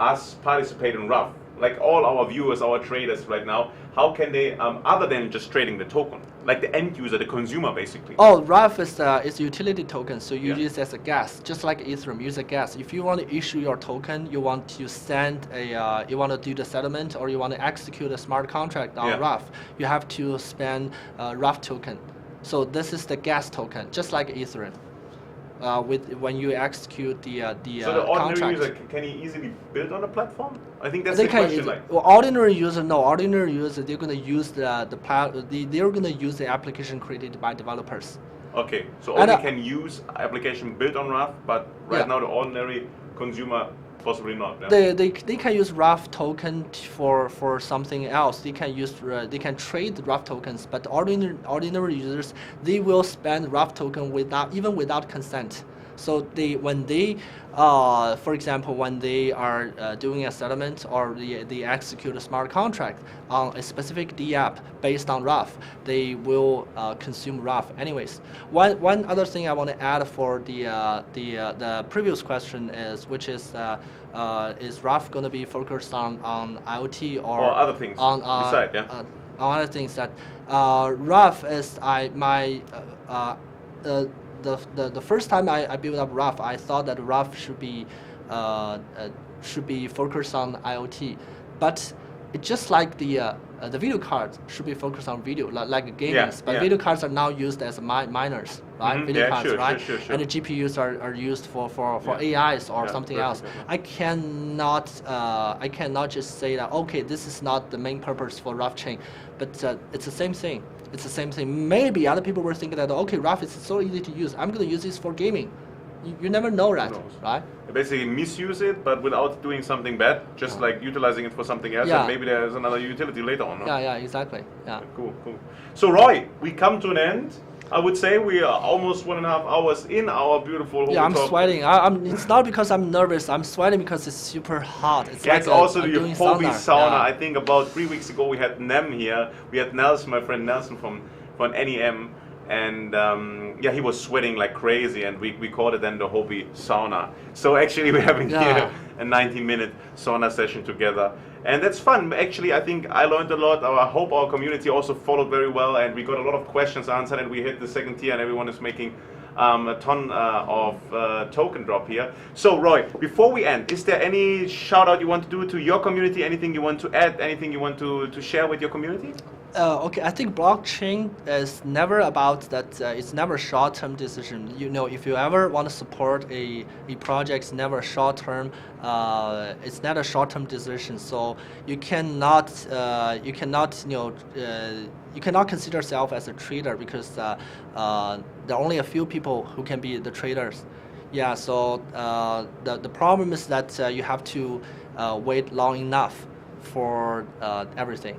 us participate in RUFF? like all our viewers, our traders right now, how can they, other than just trading the token, like the end user, the consumer basically? Oh, RUFF is a utility token, so you Yeah. use it as a gas, just like Ethereum, use a gas. If you want to issue your token, you want to send a, you want to do the settlement, or you want to execute a smart contract on Yeah. RUFF, you have to spend RUFF token. So this is the gas token, just like Ethereum. When you execute the So the ordinary contract. user, can he easily build on a platform? I think that's They the can question. Like, well, ordinary user, no. Ordinary user, they're gonna use they're gonna use the application created by developers. okay, so And, only can use application built on RUFF, but right Yeah. now the ordinary consumer possibly not. Yeah? They can use RUFF token for something else. They can use they can trade RUFF tokens, but ordinary users, they will spend RUFF token without consent. So for example, when they are doing a settlement or they execute a smart contract on a specific D app based on RUFF, they will consume RUFF anyways. One other thing I want to add for the previous question is RUFF going to be focused on IoT or other things beside, yeah? On other things that RUFF is the first time I built up RUFF, I thought that RUFF should be focused on IoT, but it's just like the video cards should be focused on video, like gaming. Yeah, but yeah. video cards are now used as miners, right? Mhm, Video yeah, cards, sure, right? sure. And the GPUs are used for Yeah. AIs or Yeah, something perfect, else. yeah. I cannot just say that, okay, this is not the main purpose for RuffChain, but it's the same thing. It's the same thing. Maybe other people were thinking that, okay, RUFF is so easy to use. I'm going to use this for gaming. You never know that, knows? right? They basically misuse it, but without doing something bad, just like utilizing it for something else, Yeah. and maybe there's another utility later on. No? Yeah, exactly. Yeah. Cool. So Roy, we come to an end. I would say we are almost 1.5 hours in our beautiful Huobi Yeah, I'm Talk. sweating. It's not because I'm nervous. I'm sweating because it's super hot. It's Yeah, like it's also I'm the doing Huobi sauna. Yeah. I think about 3 weeks ago we had Nem here. We had Nelson, my friend Nelson from NEM, and he was sweating like crazy, and we called it then the Huobi sauna. So actually we're having here a 90-minute sauna session together. And that's fun. Actually, I think I learned a lot. I hope our community also followed very well, and we got a lot of questions answered, and we hit the second tier, and everyone is making a ton of token drop here. So Roy, before we end, is there any shout out you want to do to your community? Anything you want to add? Anything you want to share with your community? Okay, I think blockchain is never about that. It's never short-term decision. You know, if you ever want to support a project, it's never short-term. It's not a short-term decision. So you cannot consider yourself as a trader because there are only a few people who can be the traders. Yeah. So the problem is that you have to wait long enough for everything.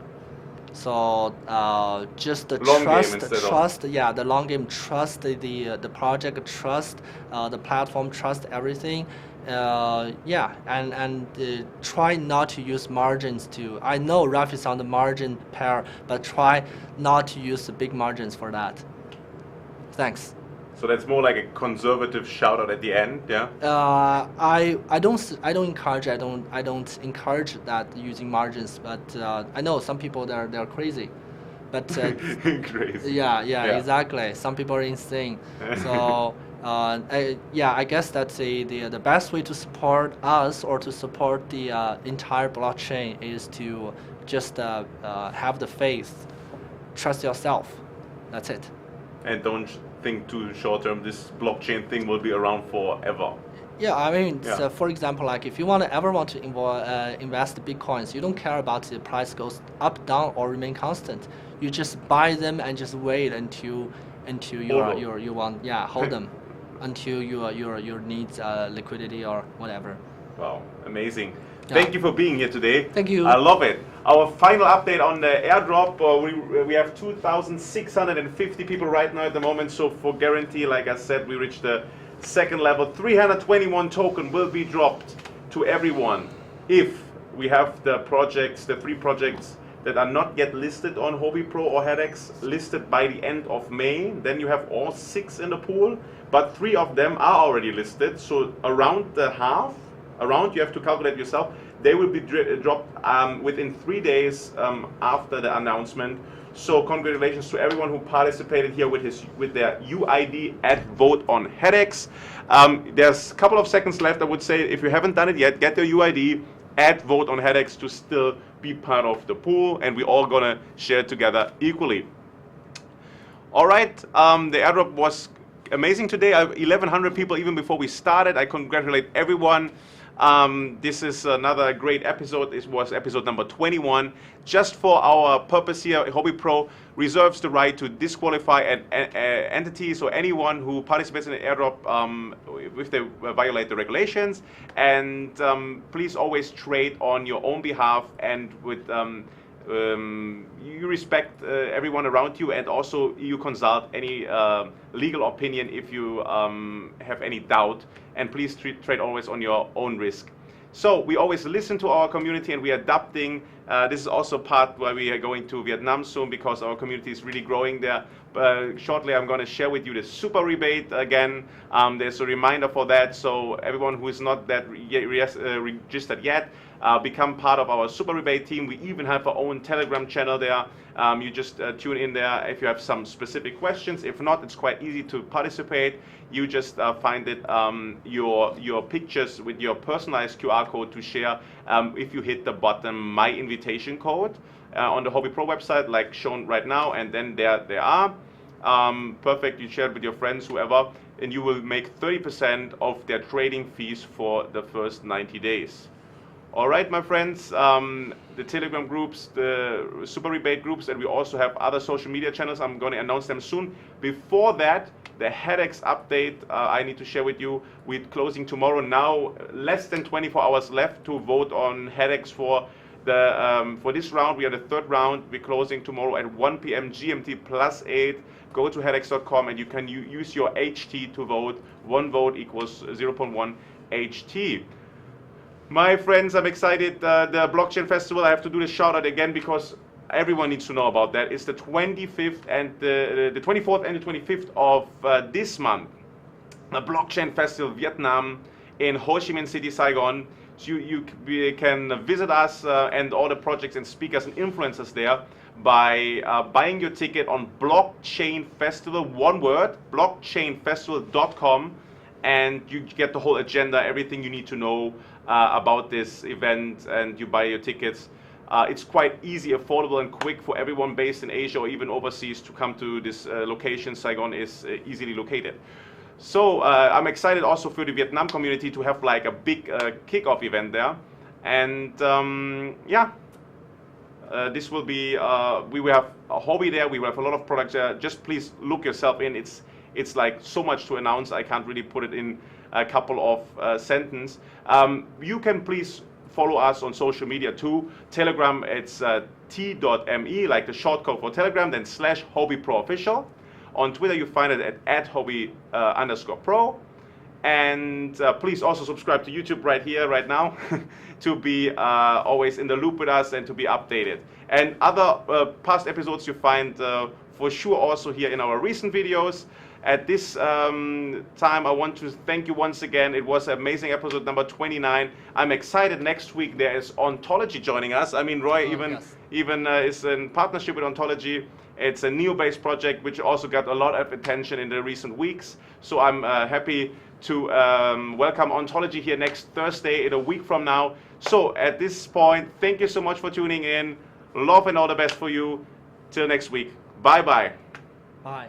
So just the long trust, yeah, the long game, trust the project, trust the platform, trust everything, and try not to use margins to. I know RUFF is on the margin pair, but try not to use the big margins for that. Thanks. So that's more like a conservative shout out at the end, yeah. I don't encourage that using margins, but I know some people they're crazy, but Crazy. yeah, exactly. Some people are insane. So I guess that's the best way to support us or to support the entire blockchain is to just have the faith, trust yourself. That's it. And don't think too short term. This blockchain thing will be around forever. Yeah, I mean, Yeah. so for example, like if you ever want to invest Bitcoins, you don't care about the price goes up, down, or remain constant. You just buy them and just wait until you want hold them until your needs liquidity or whatever. Wow, amazing. Yeah. Thank you for being here today. Thank you. I love it. Our final update on the airdrop, we have 2,650 people right now at the moment, so for guarantee, like I said, we reached the second level. 321 token will be dropped to everyone if we have the three projects that are not yet listed on Huobi Pro or HeadX listed by the end of May. Then you have all 6 in the pool, but 3 of them are already listed, so around you have to calculate yourself. They will be dropped within 3 days after the announcement. So congratulations to everyone who participated here with their UID at Vote on headaches. There's a couple of seconds left. I would say if you haven't done it yet, get your UID at Vote on headaches to still be part of the pool, and we're all gonna share it together equally. All right, the airdrop was amazing today. 1,100 people even before we started. I congratulate everyone. This is another great episode. It was episode number 21. Just for our purpose here, Huobi Pro reserves the right to disqualify entities or anyone who participates in an airdrop if they violate the regulations. And please always trade on your own behalf and with you respect everyone around you, and also you consult any legal opinion if you have any doubt, and please trade always on your own risk. So we always listen to our community, and we are adapting. This is also part why we are going to Vietnam soon, because our community is really growing there. Shortly I'm going to share with you the super rebate again. There's a reminder for that, so everyone who is not that registered yet, become part of our super rebate team. We even have our own Telegram channel there. You just tune in there if you have some specific questions. If not, it's quite easy to participate. You just find it your pictures with your personalized QR code to share if you hit the bottom My Invitation code on the Huobi Pro website, like shown right now, and then there they are. Perfect, you share it with your friends, whoever, and you will make 30% of their trading fees for the first 90 days. All right, my friends, the Telegram groups, the super rebate groups, and we also have other social media channels. I'm going to announce them soon. Before that, the headaches update I need to share with you. We're closing tomorrow. Now, less than 24 hours left to vote on headaches for this round. We are the third round. We're closing tomorrow at 1 p.m. GMT +8. Go to headaches.com and you can use your HT to vote. One vote equals 0.1 HT. My friends, I'm excited. The Blockchain Festival, I have to do the shout out again because everyone needs to know about that. It's the 25th and the 24th and the 25th of this month. The Blockchain Festival Vietnam in Ho Chi Minh City, Saigon. So you can visit us and all the projects and speakers and influencers there by buying your ticket on Blockchain Festival, one word, blockchainfestival.com, and you get the whole agenda, everything you need to know about this event, and you buy your tickets. It's quite easy, affordable, and quick for everyone based in Asia or even overseas to come to this location. Saigon is easily located. So I'm excited also for the Vietnam community to have like a big kickoff event there. And yeah, this will be, we will have a Huobi there, we will have a lot of products there. Just please look yourself in. It's like so much to announce, I can't really put it in a couple of sentences. You can please follow us on social media too. Telegram, it's t.me, like the short code for Telegram, then /Huobi Pro official. On Twitter, you find it at Huobi _Pro. And please also subscribe to YouTube right here, right now, to be always in the loop with us and to be updated. And other past episodes you find for sure also here in our recent videos. At this time, I want to thank you once again. It was an amazing episode number 29. I'm excited. Next week there is Ontology joining us. I mean, Roy even is in partnership with Ontology. It's a Neo-based project which also got a lot of attention in the recent weeks. So I'm happy to welcome Ontology here next Thursday, in a week from now. So at this point, thank you so much for tuning in. Love and all the best for you. Till next week. Bye-bye. Bye.